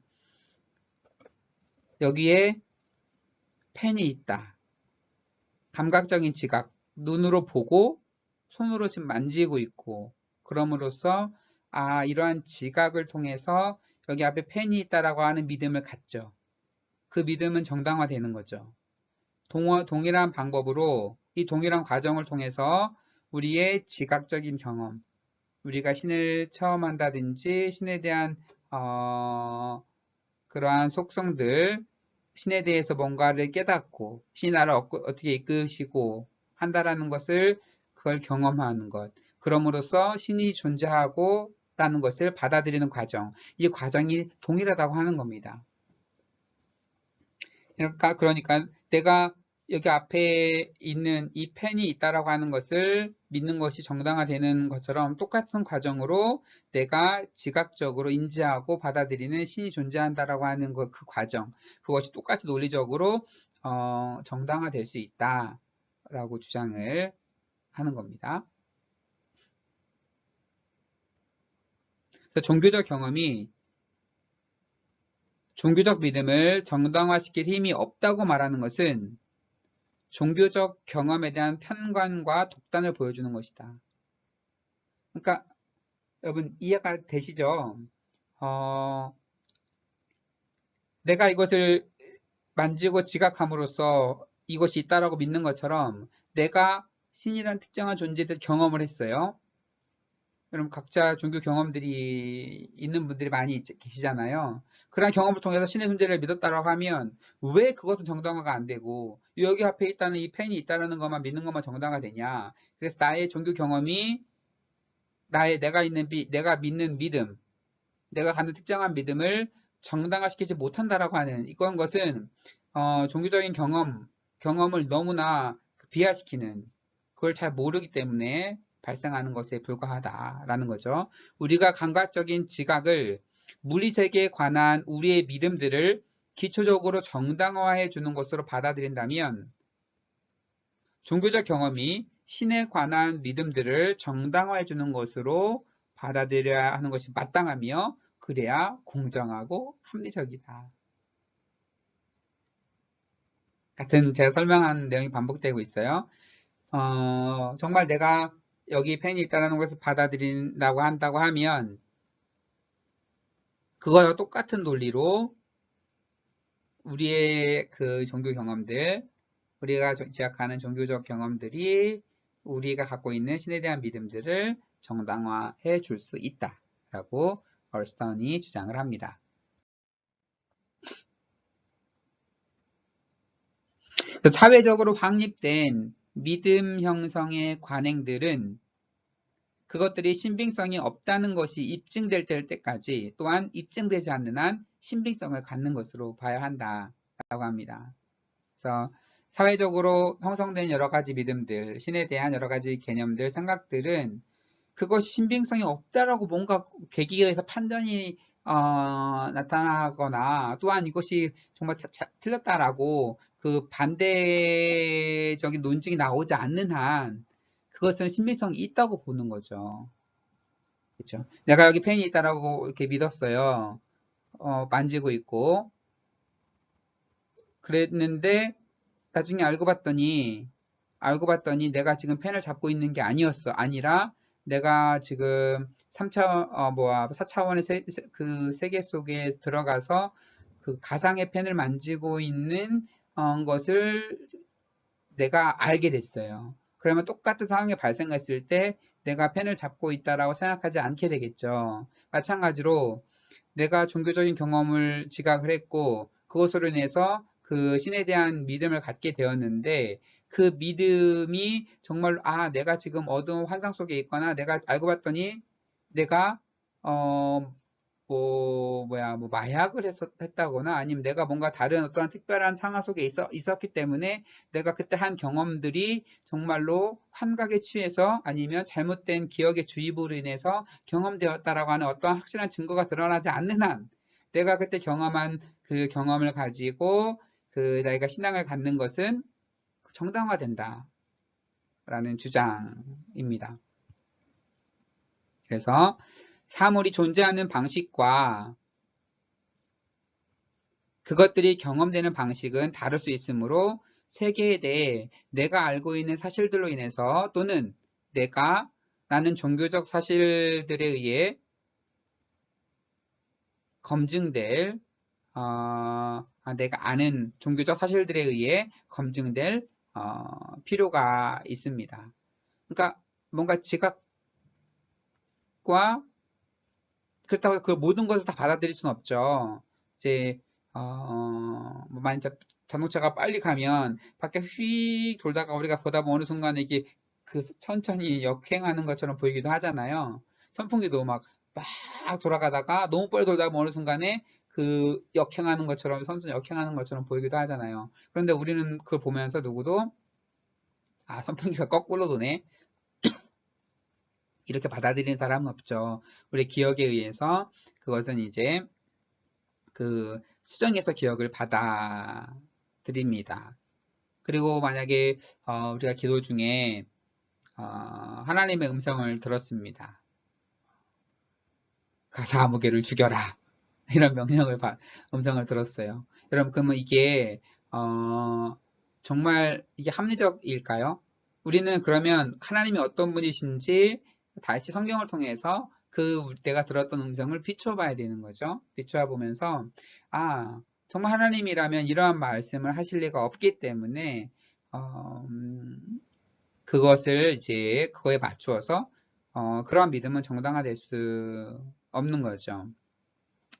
S1: 여기에 펜이 있다. 감각적인 지각. 눈으로 보고 손으로 지금 만지고 있고 그럼으로써 이러한 지각을 통해서 여기 앞에 펜이 있다라고 하는 믿음을 갖죠. 그 믿음은 정당화되는 거죠. 동일한 방법으로 이 동일한 과정을 통해서 우리의 지각적인 경험, 우리가 신을 체험한다든지 신에 대한 그러한 속성들, 신에 대해서 뭔가를 깨닫고 신이 나를 어떻게 이끄시고 한다라는 것을 그걸 경험하는 것. 그럼으로써 신이 존재하고 라는 것을 받아들이는 과정. 이 과정이 동일하다고 하는 겁니다. 그러니까 내가 여기 앞에 있는 이 펜이 있다라고 하는 것을 믿는 것이 정당화되는 것처럼 똑같은 과정으로 내가 지각적으로 인지하고 받아들이는 신이 존재한다라고 하는 그 과정, 그것이 똑같이 논리적으로 정당화될 수 있다라고 주장을 하는 겁니다. 종교적 경험이 종교적 믿음을 정당화시킬 힘이 없다고 말하는 것은 종교적 경험에 대한 편관과 독단을 보여주는 것이다. 그러니까 여러분 이해가 되시죠? 내가 이것을 만지고 지각함으로써 이것이 있다라고 믿는 것처럼 내가 신이란 특정한 존재들 경험을 했어요. 그럼 각자 종교 경험들이 있는 분들이 많이 계시잖아요. 그런 경험을 통해서 신의 존재를 믿었다라고 하면 왜 그것은 정당화가 안 되고 여기 앞에 있다는 이 펜이 있다는 것만 믿는 것만 정당화가 되냐. 그래서 나의 종교 경험이 내가 믿는 믿음, 내가 갖는 특정한 믿음을 정당화시키지 못한다라고 하는 이건 것은 종교적인 경험을 너무나 비하시키는 그걸 잘 모르기 때문에 발생하는 것에 불과하다라는 거죠. 우리가 감각적인 지각을 물리세계에 관한 우리의 믿음들을 기초적으로 정당화해 주는 것으로 받아들인다면 종교적 경험이 신에 관한 믿음들을 정당화해 주는 것으로 받아들여야 하는 것이 마땅하며 그래야 공정하고 합리적이다. 같은 제가 설명한 내용이 반복되고 있어요. 정말 내가 여기 펜이 있다는 것을 받아들인다고 한다고 하면 그거와 똑같은 논리로 우리의 그 종교 경험들, 우리가 지각하는 종교적 경험들이 우리가 갖고 있는 신에 대한 믿음들을 정당화해 줄 수 있다라고 얼스턴이 주장을 합니다. 사회적으로 확립된 믿음 형성의 관행들은 그것들이 신빙성이 없다는 것이 입증될 때까지 또한 입증되지 않는 한 신빙성을 갖는 것으로 봐야 한다라고 합니다. 그래서 사회적으로 형성된 여러 가지 믿음들, 신에 대한 여러 가지 개념들, 생각들은 그것이 신빙성이 없다라고 뭔가 계기에 의해서 판단이 나타나거나 또한 이것이 정말 틀렸다라고 그 반대적인 논증이 나오지 않는 한 그것은 신빙성이 있다고 보는 거죠. 그렇죠? 내가 여기 펜이 있다라고 이렇게 믿었어요. 만지고 있고 그랬는데 나중에 알고 봤더니 내가 지금 펜을 잡고 있는 게 아니라 내가 지금 4차원의 그 세계 속에 들어가서 그 가상의 펜을 만지고 있는 것을 내가 알게 됐어요. 그러면 똑같은 상황이 발생했을 때 내가 펜을 잡고 있다라고 생각하지 않게 되겠죠. 마찬가지로 내가 종교적인 경험을 지각을 했고 그것으로 인해서 그 신에 대한 믿음을 갖게 되었는데 그 믿음이 정말 내가 지금 어두운 환상 속에 있거나 내가 알고 봤더니 내가 마약을 했다거나 아니면 내가 뭔가 다른 어떠한 특별한 상황 속에 있었기 때문에 내가 그때 한 경험들이 정말로 환각에 취해서 아니면 잘못된 기억의 주입으로 인해서 경험되었다라고 하는 어떠한 확실한 증거가 드러나지 않는 한 내가 그때 경험한 그 경험을 가지고 내가 신앙을 갖는 것은 정당화된다 라는 주장입니다. 그래서 사물이 존재하는 방식과 그것들이 경험되는 방식은 다를 수 있으므로 세계에 대해 내가 알고 있는 사실들로 인해서 또는 나는 종교적 사실들에 의해 검증될 내가 아는 종교적 사실들에 의해 검증될 필요가 있습니다. 그러니까 뭔가 지각과 그렇다고 그 모든 것을 다 받아들일 수는 없죠. 이제 만약 자동차가 빨리 가면 밖에 휙 돌다가 우리가 보다 보면 어느 순간에 이게 그 천천히 역행하는 것처럼 보이기도 하잖아요. 선풍기도 막 돌아가다가 너무 빨리 돌다가 어느 순간에 그 역행하는 것처럼 선순 역행하는 것처럼 보이기도 하잖아요. 그런데 우리는 그걸 보면서 누구도 선풍기가 거꾸로 도네 이렇게 받아들이는 사람은 없죠. 우리 기억에 의해서 그것은 이제 그 수정해서 기억을 받아들입니다. 그리고 만약에 우리가 기도 중에 하나님의 음성을 들었습니다. 가서 아무개를 죽여라. 이런 음성을 들었어요. 여러분, 그러면 이게 정말 이게 합리적일까요? 우리는 그러면 하나님이 어떤 분이신지 다시 성경을 통해서 내가 들었던 음성을 비추어 봐야 되는 거죠. 비추어 보면서 정말 하나님이라면 이러한 말씀을 하실 리가 없기 때문에 그것을 이제 그거에 맞추어서 그러한 믿음은 정당화될 수 없는 거죠.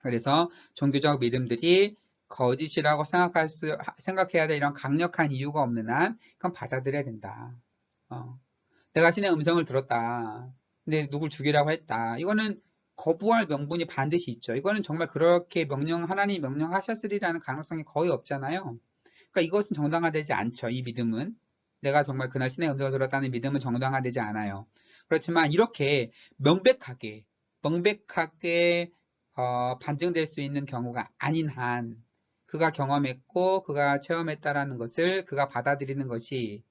S1: 그래서 종교적 믿음들이 거짓이라고 생각해야 될 이런 강력한 이유가 없는 한 그건 받아들여야 된다. 내가 신의 음성을 들었다. 근데 누굴 죽이라고 했다. 이거는 거부할 명분이 반드시 있죠. 이거는 정말 그렇게 하나님이 명령하셨으리라는 가능성이 거의 없잖아요. 그러니까 이것은 정당화되지 않죠. 이 믿음은. 내가 정말 그날 신의 음성을 들었다는 믿음은 정당화되지 않아요. 그렇지만 이렇게 명백하게 반증될 수 있는 경우가 아닌 한 그가 경험했고 그가 체험했다라는 것을 그가 받아들이는 것이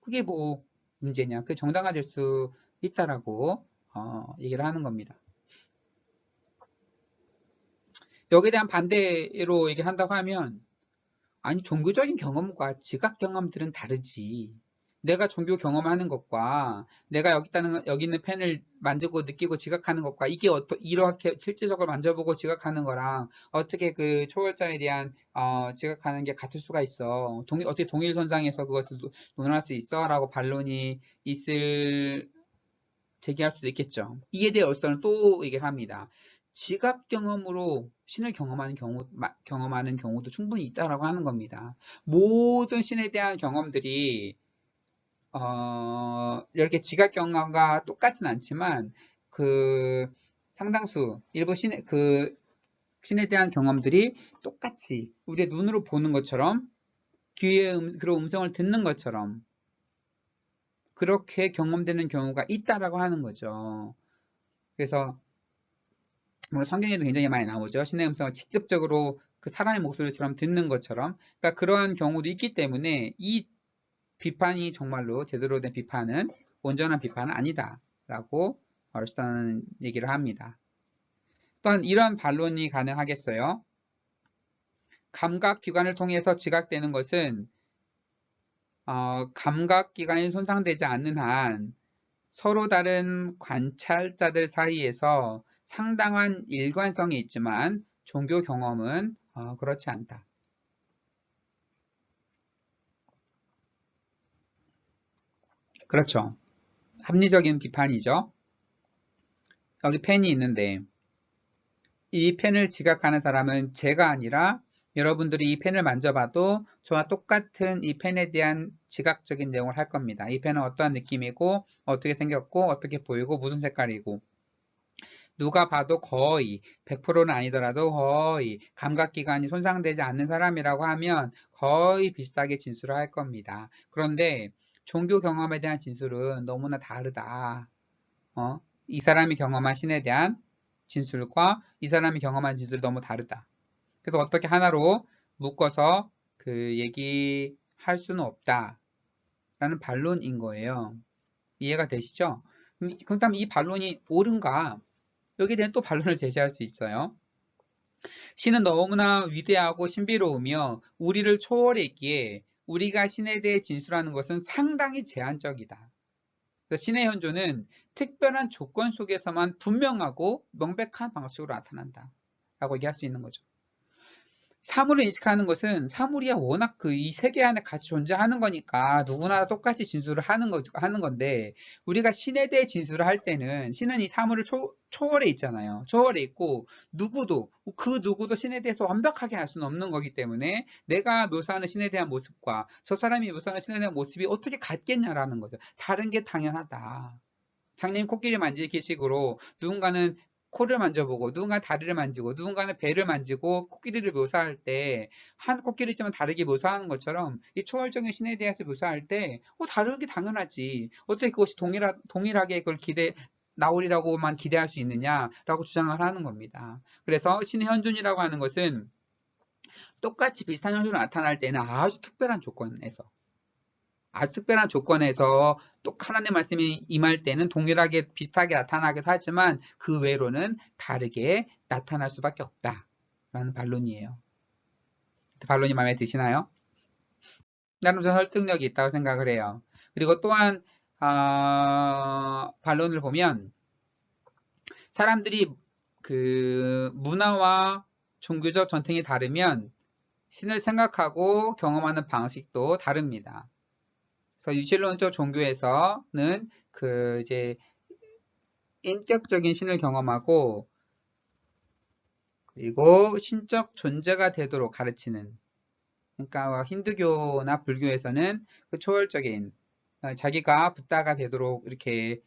S1: 그게 뭐 문제냐. 그게 정당화될 수 있다라고 얘기를 하는 겁니다. 여기에 대한 반대로 얘기를 한다고 하면 아니 종교적인 경험과 지각 경험들은 다르지. 내가 종교 경험하는 것과 내가 여기 있는 펜을 만지고 느끼고 지각하는 것과 이게 이렇게 실질적으로 만져보고 지각하는 거랑 어떻게 그 초월자에 대한 지각하는 게 같을 수가 있어. 어떻게 동일선상에서 그것을 논할 수 있어? 라고 반론이 제기할 수도 있겠죠. 이에 대해서는 또 얘기를 합니다. 지각 경험으로 신을 경험하는 경우도 충분히 있다라고 하는 겁니다. 모든 신에 대한 경험들이 이렇게 지각 경험과 똑같진 않지만 그 상당수 일부 신에 대한 경험들이 똑같이 우리의 눈으로 보는 것처럼 귀에 그런 음성을 듣는 것처럼 그렇게 경험되는 경우가 있다라고 하는 거죠. 그래서 성경에도 굉장히 많이 나오죠. 신의 음성을 직접적으로 그 사람의 목소리처럼 듣는 것처럼. 그러니까 그러한 경우도 있기 때문에 이 비판이 정말로 제대로 된 비판은 온전한 비판은 아니다라고 얼스턴은 얘기를 합니다. 또한 이런 반론이 가능하겠어요. 감각기관을 통해서 지각되는 것은 감각기관이 손상되지 않는 한 서로 다른 관찰자들 사이에서 상당한 일관성이 있지만 종교 경험은 그렇지 않다. 그렇죠. 합리적인 비판이죠. 여기 펜이 있는데 이 펜을 지각하는 사람은 제가 아니라 여러분들이 이 펜을 만져봐도 저와 똑같은 이 펜에 대한 지각적인 내용을 할 겁니다. 이 펜은 어떠한 느낌이고 어떻게 생겼고 어떻게 보이고 무슨 색깔이고 누가 봐도 거의 100%는 아니더라도 거의 감각기관이 손상되지 않는 사람이라고 하면 거의 비슷하게 진술을 할 겁니다. 그런데 종교 경험에 대한 진술은 너무나 다르다. 이 사람이 경험한 신에 대한 진술과 이 사람이 경험한 진술이 너무 다르다. 그래서 어떻게 하나로 묶어서 그 얘기할 수는 없다. 라는 반론인 거예요. 이해가 되시죠? 그렇다면 이 반론이 옳은가? 여기에 대한 또 반론을 제시할 수 있어요. 신은 너무나 위대하고 신비로우며 우리를 초월했기에 우리가 신에 대해 진술하는 것은 상당히 제한적이다. 그래서 신의 현존은 특별한 조건 속에서만 분명하고 명백한 방식으로 나타난다 라고 얘기할 수 있는 거죠. 사물을 인식하는 것은 사물이야 워낙 이 세계 안에 같이 존재하는 거니까 누구나 똑같이 진술을 하는 건데, 우리가 신에 대해 진술을 할 때는 신은 이 사물을 초월해 있잖아요. 초월해 있고 그 누구도 신에 대해서 완벽하게 알 수는 없는 거기 때문에 내가 묘사하는 신에 대한 모습과 저 사람이 묘사하는 신에 대한 모습이 어떻게 같겠냐라는 거죠. 다른 게 당연하다. 장님 코끼리 만지기 식으로 누군가는 코를 만져보고 누군가는 다리를 만지고 누군가는 배를 만지고 코끼리를 묘사할 때 한 코끼리지만 다르게 묘사하는 것처럼 이 초월적인 신에 대해서 묘사할 때 다르게 당연하지. 어떻게 그것이 동일하게 그걸 나오리라고만 기대할 수 있느냐라고 주장을 하는 겁니다. 그래서 신의 현존이라고 하는 것은 똑같이 비슷한 현존이 나타날 때는 아주 특별한 조건에서 또 하나님의 말씀이 임할 때는 동일하게 비슷하게 나타나기도 하지만 그 외로는 다르게 나타날 수밖에 없다라는 반론이에요. 반론이 마음에 드시나요? 나름 좀 설득력이 있다고 생각을 해요. 그리고 또한 반론을 보면 사람들이 그 문화와 종교적 전통이 다르면 신을 생각하고 경험하는 방식도 다릅니다. 그래서 유실론적 종교에서는 이제 인격적인 신을 경험하고 그리고 신적 존재가 되도록 가르치는, 그러니까 힌두교나 불교에서는 그 초월적인 자기가 붓다가 되도록 이렇게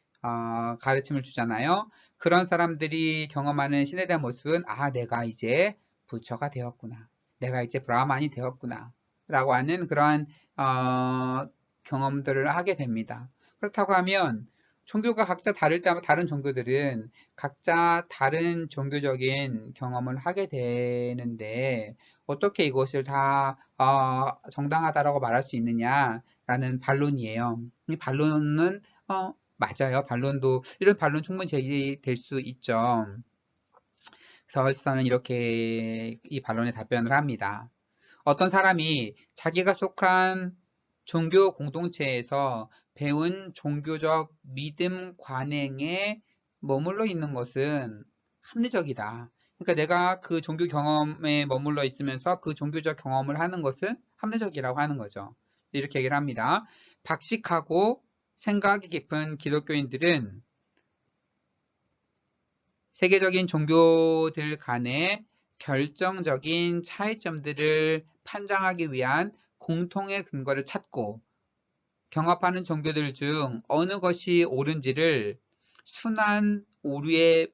S1: 가르침을 주잖아요. 그런 사람들이 경험하는 신에 대한 모습은 내가 이제 부처가 되었구나, 내가 이제 브라만이 되었구나 라고 하는 그러한 경험들을 하게 됩니다. 그렇다고 하면 종교가 각자 다를 때 다른 종교들은 각자 다른 종교적인 경험을 하게 되는데 어떻게 이것을 다 정당하다라고 말할 수 있느냐라는 반론이에요. 이 반론은 맞아요. 이런 반론 충분히 제기될 수 있죠. 서울서는 이렇게 이 반론에 답변을 합니다. 어떤 사람이 자기가 속한 종교 공동체에서 배운 종교적 믿음 관행에 머물러 있는 것은 합리적이다. 그러니까 내가 그 종교 경험에 머물러 있으면서 그 종교적 경험을 하는 것은 합리적이라고 하는 거죠. 이렇게 얘기를 합니다. 박식하고 생각이 깊은 기독교인들은 세계적인 종교들 간의 결정적인 차이점들을 판정하기 위한 공통의 근거를 찾고 경합하는 종교들 중 어느 것이 옳은지를 순한 오류에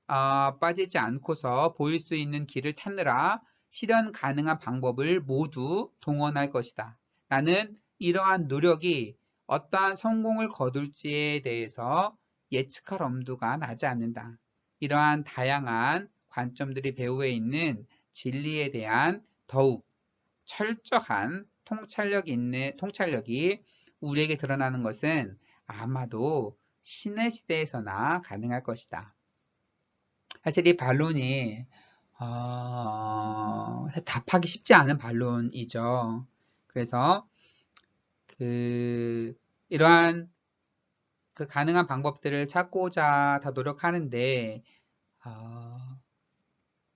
S1: 빠지지 않고서 보일 수 있는 길을 찾느라 실현 가능한 방법을 모두 동원할 것이다. 나는 이러한 노력이 어떠한 성공을 거둘지에 대해서 예측할 엄두가 나지 않는다. 이러한 다양한 관점들이 배후에 있는 진리에 대한 더욱 철저한 통찰력이 우리에게 드러나는 것은 아마도 신의 시대에서나 가능할 것이다. 사실 이 반론이 답하기 쉽지 않은 반론이죠. 그래서 이러한 그 가능한 방법들을 찾고자 다 노력하는데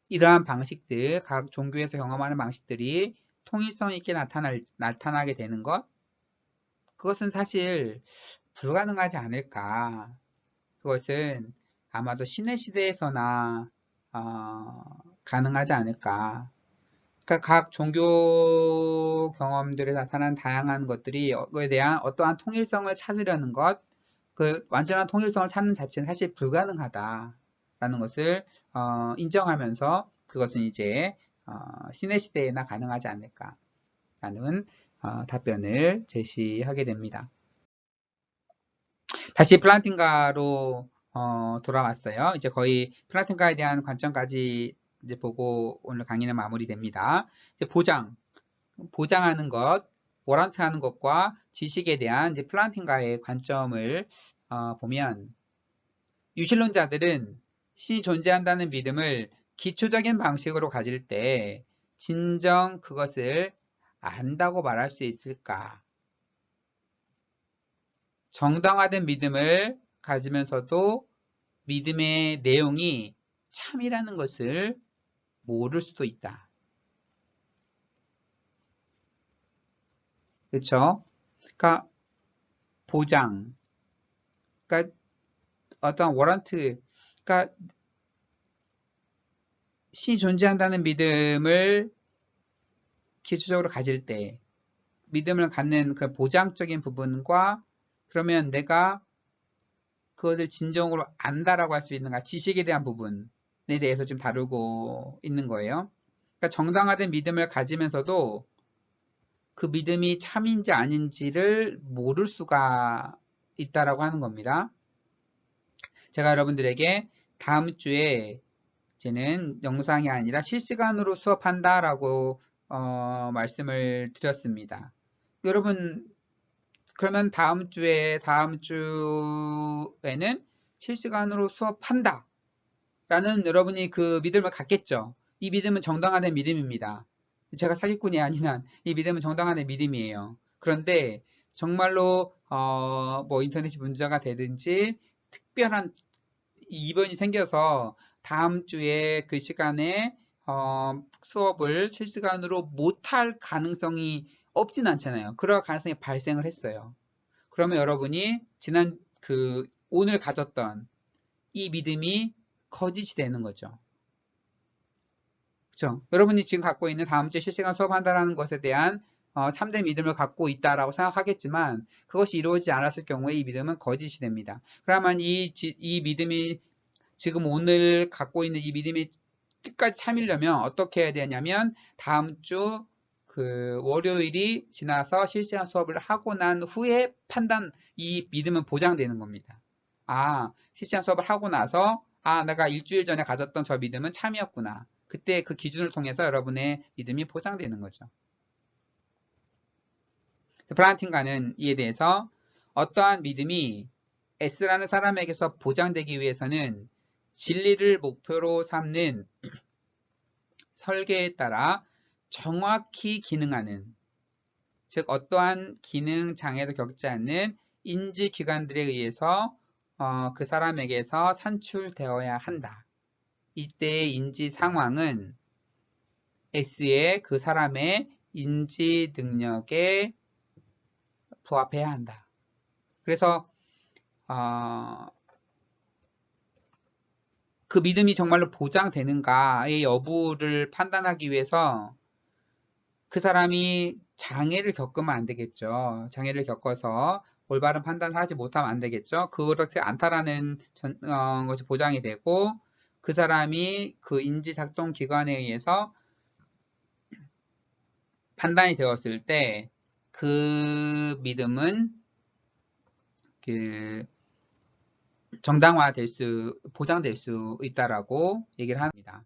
S1: 이러한 방식들, 각 종교에서 경험하는 방식들이 통일성 있게 나타나게 되는 것, 그것은 사실 불가능하지 않을까. 그것은 아마도 신의 시대에서나 가능하지 않을까. 그러니까 각 종교 경험들에 나타난 다양한 것들이 그에 대한 어떠한 통일성을 찾으려는 것, 그 완전한 통일성을 찾는 자체는 사실 불가능하다라는 것을 인정하면서 그것은 이제 신의 시대에나 가능하지 않을까라는 답변을 제시하게 됩니다. 다시 플란팅가로 돌아왔어요. 이제 거의 플란팅가에 대한 관점까지 이제 보고 오늘 강의는 마무리됩니다. 이제 보장하는 것, 워런트하는 것과 지식에 대한 이제 플란팅가의 관점을 보면 유실론자들은 신이 존재한다는 믿음을 기초적인 방식으로 가질 때 진정 그것을 안다고 말할 수 있을까? 정당화된 믿음을 가지면서도 믿음의 내용이 참이라는 것을 모를 수도 있다. 그렇죠? 그러니까 보장, 그러니까 어떤 워런트, 그러니까 신이 존재한다는 믿음을 기초적으로 가질 때 믿음을 갖는 그 보장적인 부분과 그러면 내가 그것을 진정으로 안다라고 할 수 있는가 지식에 대한 부분에 대해서 좀 다루고 있는 거예요. 그러니까 정당화된 믿음을 가지면서도 그 믿음이 참인지 아닌지를 모를 수가 있다라고 하는 겁니다. 제가 여러분들에게 다음 주에 이제는 영상이 아니라 실시간으로 수업한다라고 말씀을 드렸습니다. 여러분 그러면 다음 주에는 실시간으로 수업한다 라는 여러분이 그 믿음을 갖겠죠. 이 믿음은 정당화된 믿음입니다. 제가 사기꾼이 아닌 한 이 믿음은 정당화된 믿음이에요. 그런데 정말로 뭐 인터넷이 문제가 되든지 특별한 이변이 생겨서 다음 주에 그 시간에 수업을 실시간으로 못할 가능성이 없진 않잖아요. 그럴 가능성이 발생을 했어요. 그러면 여러분이 오늘 가졌던 이 믿음이 거짓이 되는 거죠. 그렇죠? 여러분이 지금 갖고 있는 다음 주에 실시간 수업한다는 것에 대한 참된 믿음을 갖고 있다라고 생각하겠지만 그것이 이루어지지 않았을 경우에 이 믿음은 거짓이 됩니다. 그러면 이 믿음이 지금 오늘 갖고 있는 이 믿음이 끝까지 참이려면 어떻게 해야 되냐면 다음 주 그 월요일이 지나서 실시간 수업을 하고 난 후에 이 믿음은 보장되는 겁니다. 실시간 수업을 하고 나서 내가 일주일 전에 가졌던 저 믿음은 참이었구나. 그때 그 기준을 통해서 여러분의 믿음이 보장되는 거죠. 브라운팅가는 이에 대해서 어떠한 믿음이 S라는 사람에게서 보장되기 위해서는 진리를 목표로 삼는 설계에 따라 정확히 기능하는, 즉 어떠한 기능 장애도 겪지 않는 인지기관들에 의해서 그 사람에게서 산출되어야 한다. 이때의 인지 상황은 S의 그 사람의 인지 능력에 부합해야 한다. 그래서 그 믿음이 정말로 보장되는가의 여부를 판단하기 위해서 그 사람이 장애를 겪으면 안 되겠죠. 장애를 겪어서 올바른 판단을 하지 못하면 안 되겠죠. 그렇지 않다라는 것이 보장이 되고 그 사람이 그 인지작동 기관에 의해서 판단이 되었을 때 그 믿음은 그 보장될 수 있다라고 얘기를 합니다.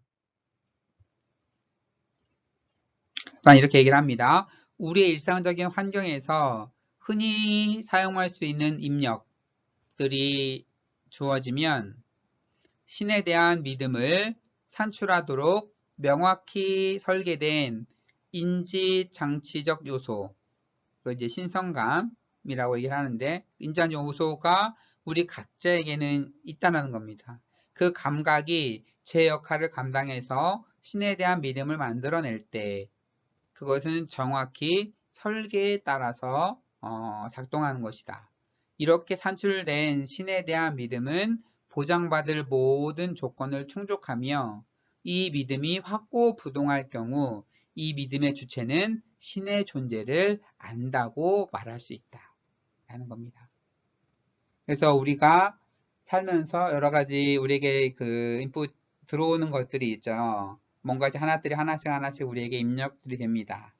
S1: 또한 이렇게 얘기를 합니다. 우리의 일상적인 환경에서 흔히 사용할 수 있는 입력들이 주어지면 신에 대한 믿음을 산출하도록 명확히 설계된 인지장치적 요소, 이제 신성감이라고 얘기를 하는데 인지장 요소가 우리 각자에게는 있다는 겁니다. 그 감각이 제 역할을 감당해서 신에 대한 믿음을 만들어낼 때 그것은 정확히 설계에 따라서 작동하는 것이다. 이렇게 산출된 신에 대한 믿음은 보장받을 모든 조건을 충족하며 이 믿음이 확고부동할 경우 이 믿음의 주체는 신의 존재를 안다고 말할 수 있다. 라는 겁니다. 그래서 우리가 살면서 여러 가지 우리에게 그 인풋 들어오는 것들이 있죠. 뭔가 하나씩 우리에게 입력들이 됩니다.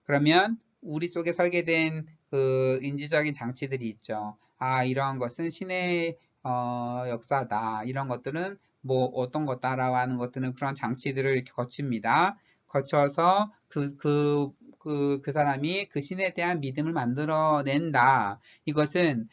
S1: 그러면 우리 속에 설계된 그 인지적인 장치들이 있죠. 이러한 것은 신의 역사다. 이런 것들은 뭐 어떤 거다라고 하는 것들은 그런 장치들을 이렇게 거칩니다. 거쳐서 그 사람이 그 신에 대한 믿음을 만들어낸다. 이것은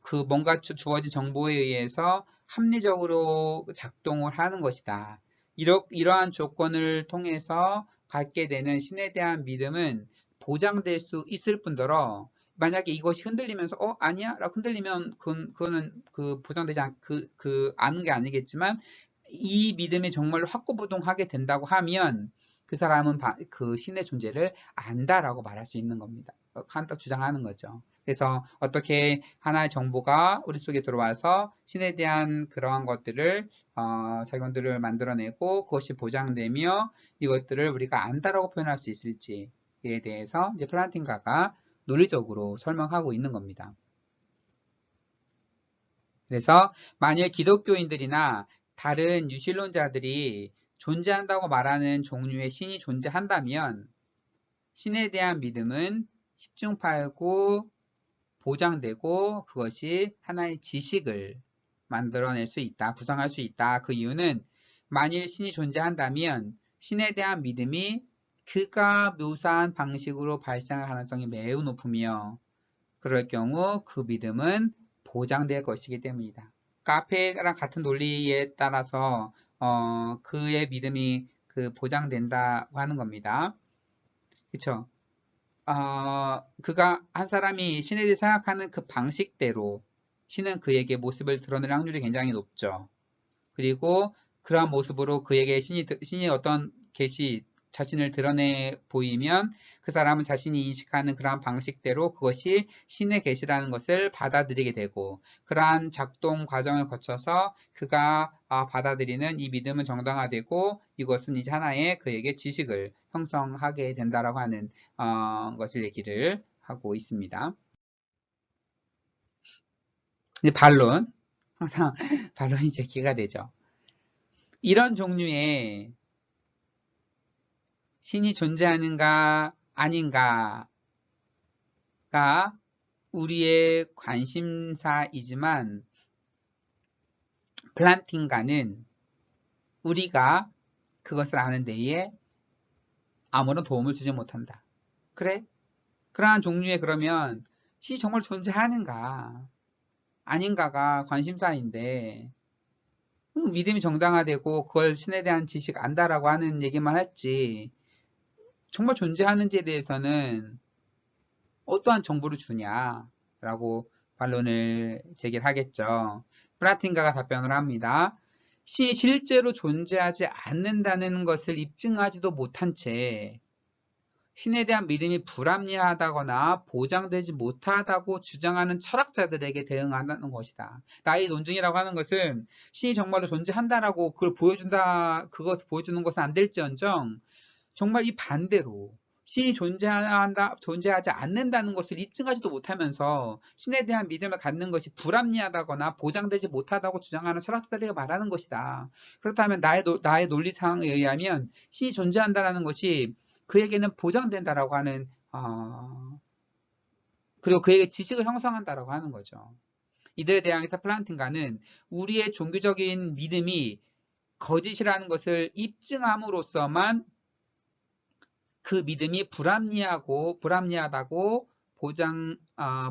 S1: 그 뭔가 주어진 정보에 의해서 합리적으로 작동을 하는 것이다. 이러한 조건을 통해서 갖게 되는 신에 대한 믿음은 보장될 수 있을 뿐더러 만약에 이것이 흔들리면서 아니야? 라고 흔들리면 그거는 보장되지 않은 게 아니겠지만 이 믿음이 정말로 확고부동하게 된다고 하면 그 사람은 그 신의 존재를 안다라고 말할 수 있는 겁니다. 칸딱 주장하는 거죠. 그래서 어떻게 하나의 정보가 우리 속에 들어와서 신에 대한 그러한 것들을 작용들을 만들어내고 그것이 보장되며 이것들을 우리가 안다라고 표현할 수 있을지에 대해서 이제 플란팅가가 논리적으로 설명하고 있는 겁니다. 그래서 만일 기독교인들이나 다른 유신론자들이 존재한다고 말하는 종류의 신이 존재한다면 신에 대한 믿음은 십중팔구 보장되고 그것이 하나의 지식을 만들어낼 수 있다, 구성할 수 있다. 그 이유는 만일 신이 존재한다면 신에 대한 믿음이 그가 묘사한 방식으로 발생할 가능성이 매우 높으며 그럴 경우 그 믿음은 보장될 것이기 때문이다. 카페랑 같은 논리에 따라서 그의 믿음이 보장된다고 하는 겁니다. 그쵸? 그가 한 사람이 신에 대해 생각하는 그 방식대로 신은 그에게 모습을 드러낼 확률이 굉장히 높죠. 그리고 그러한 모습으로 그에게 신이 어떤 계시 자신을 드러내 보이면 그 사람은 자신이 인식하는 그러한 방식대로 그것이 신의 계시라는 것을 받아들이게 되고 그러한 작동 과정을 거쳐서 그가 받아들이는 이 믿음은 정당화되고 이것은 이제 하나의 그에게 지식을 형성하게 된다라고 하는 것을 얘기를 하고 있습니다. 반론, 항상 반론이 제기가 되죠. 이런 종류의 신이 존재하는가 아닌가가 우리의 관심사이지만 플란팅가는 우리가 그것을 아는 데에 아무런 도움을 주지 못한다. 그래? 그러한 종류의 그러면 신이 정말 존재하는가 아닌가가 관심사인데 믿음이 정당화되고 그걸 신에 대한 지식 안다라고 하는 얘기만 했지 정말 존재하는지에 대해서는 어떠한 정보를 주냐라고 반론을 제기하겠죠. 플라팅가가 답변을 합니다. 신이 실제로 존재하지 않는다는 것을 입증하지도 못한 채 신에 대한 믿음이 불합리하다거나 보장되지 못하다고 주장하는 철학자들에게 대응한다는 것이다. 나의 논증이라고 하는 것은 신이 정말로 존재한다라고 그걸 그것을 보여주는 것은 안 될지언정 정말 이 반대로 신이 존재하지 않는다는 것을 입증하지도 못하면서 신에 대한 믿음을 갖는 것이 불합리하다거나 보장되지 못하다고 주장하는 철학자들에게 말하는 것이다. 그렇다면 나의 논리상에 의하면 신이 존재한다는 것이 그에게는 보장된다라고 하는 그리고 그에게 지식을 형성한다라고 하는 거죠. 이들에 대항해서 플란팅가는 우리의 종교적인 믿음이 거짓이라는 것을 입증함으로써만 그 믿음이 불합리하다고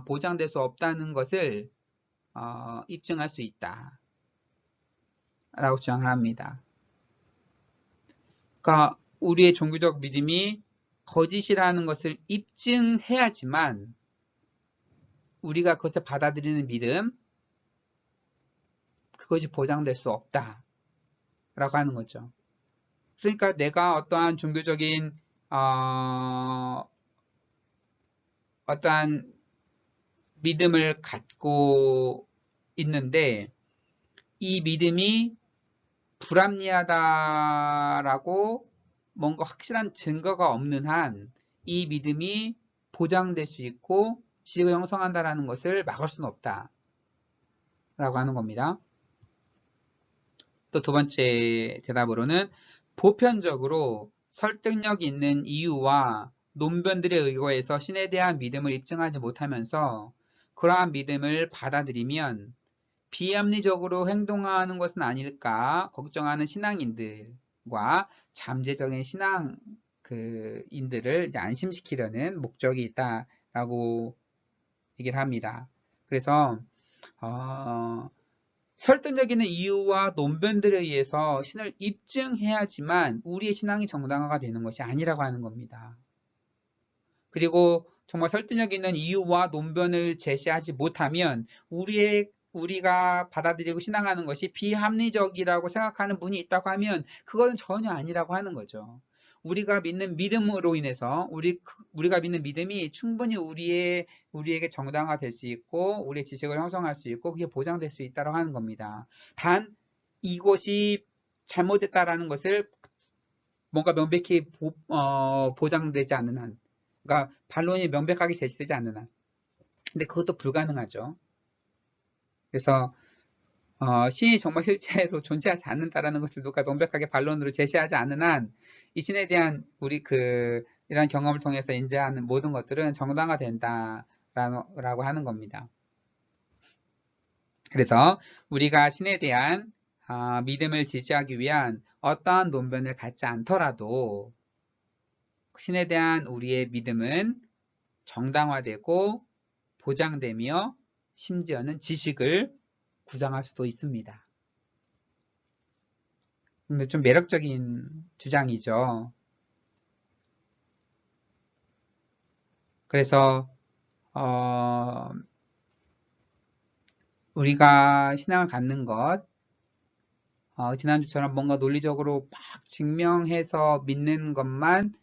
S1: 보장될 수 없다는 것을 입증할 수 있다. 라고 주장을 합니다. 그러니까 우리의 종교적 믿음이 거짓이라는 것을 입증해야지만 우리가 그것을 받아들이는 믿음, 그것이 보장될 수 없다. 라고 하는 거죠. 그러니까 내가 어떠한 종교적인 어떠한 믿음을 갖고 있는데 이 믿음이 불합리하다라고 뭔가 확실한 증거가 없는 한 이 믿음이 보장될 수 있고 지식을 형성한다라는 것을 막을 수는 없다 라고 하는 겁니다. 또 두 번째 대답으로는 보편적으로 설득력 있는 이유와 논변들에 의거해서 신에 대한 믿음을 입증하지 못하면서 그러한 믿음을 받아들이면 비합리적으로 행동하는 것은 아닐까 걱정하는 신앙인들과 잠재적인 신앙인들을 이제 안심시키려는 목적이 있다라고 얘기를 합니다. 그래서 설득적인 이유와 논변들에 의해서 신을 입증해야지만 우리의 신앙이 정당화가 되는 것이 아니라고 하는 겁니다. 그리고 정말 설득력 있는 이유와 논변을 제시하지 못하면 우리가 받아들이고 신앙하는 것이 비합리적이라고 생각하는 분이 있다고 하면 그건 전혀 아니라고 하는 거죠. 우리가 믿는 믿음으로 인해서 우리가 믿는 믿음이 충분히 우리에게 정당화될 수 있고 우리의 지식을 형성할 수 있고 그게 보장될 수 있다고 하는 겁니다. 단 이것이 잘못됐다라는 것을 뭔가 명백히 보장되지 않는 한, 그러니까 반론이 명백하게 제시되지 않는 한, 근데 그것도 불가능하죠. 그래서 신이 정말 실제로 존재하지 않는다라는 것을 누가 명백하게 반론으로 제시하지 않는 한, 이 신에 대한 이런 경험을 통해서 인지하는 모든 것들은 정당화된다라고 하는 겁니다. 그래서 우리가 신에 대한 믿음을 지지하기 위한 어떠한 논변을 갖지 않더라도 신에 대한 우리의 믿음은 정당화되고 보장되며 심지어는 지식을 구성할 수도 있습니다. 근데 좀 매력적인 주장이죠. 그래서 우리가 신앙을 갖는 것, 지난주처럼 뭔가 논리적으로 막 증명해서 믿는 것만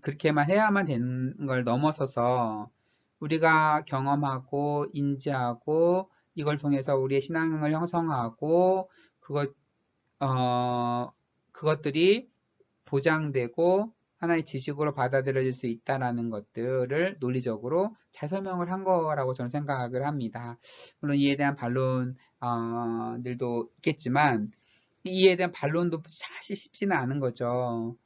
S1: 그렇게만 해야만 되는 걸 넘어서서 우리가 경험하고 인지하고 이걸 통해서 우리의 신앙을 형성하고 그것들이 보장되고 하나의 지식으로 받아들여질 수 있다라는 것들을 논리적으로 잘 설명을 한 거라고 저는 생각을 합니다. 물론 이에 대한 반론들도 있겠지만 이에 대한 반론도 사실 쉽지는 않은 거죠.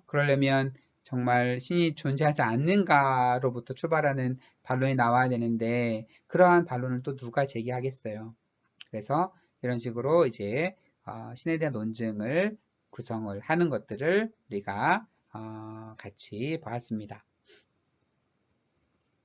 S1: 그러려면 정말 신이 존재하지 않는가로부터 출발하는 반론이 나와야 되는데 그러한 반론을 또 누가 제기하겠어요. 그래서 이런 식으로 이제 신에 대한 논증을 구성을 하는 것들을 우리가 같이 보았습니다.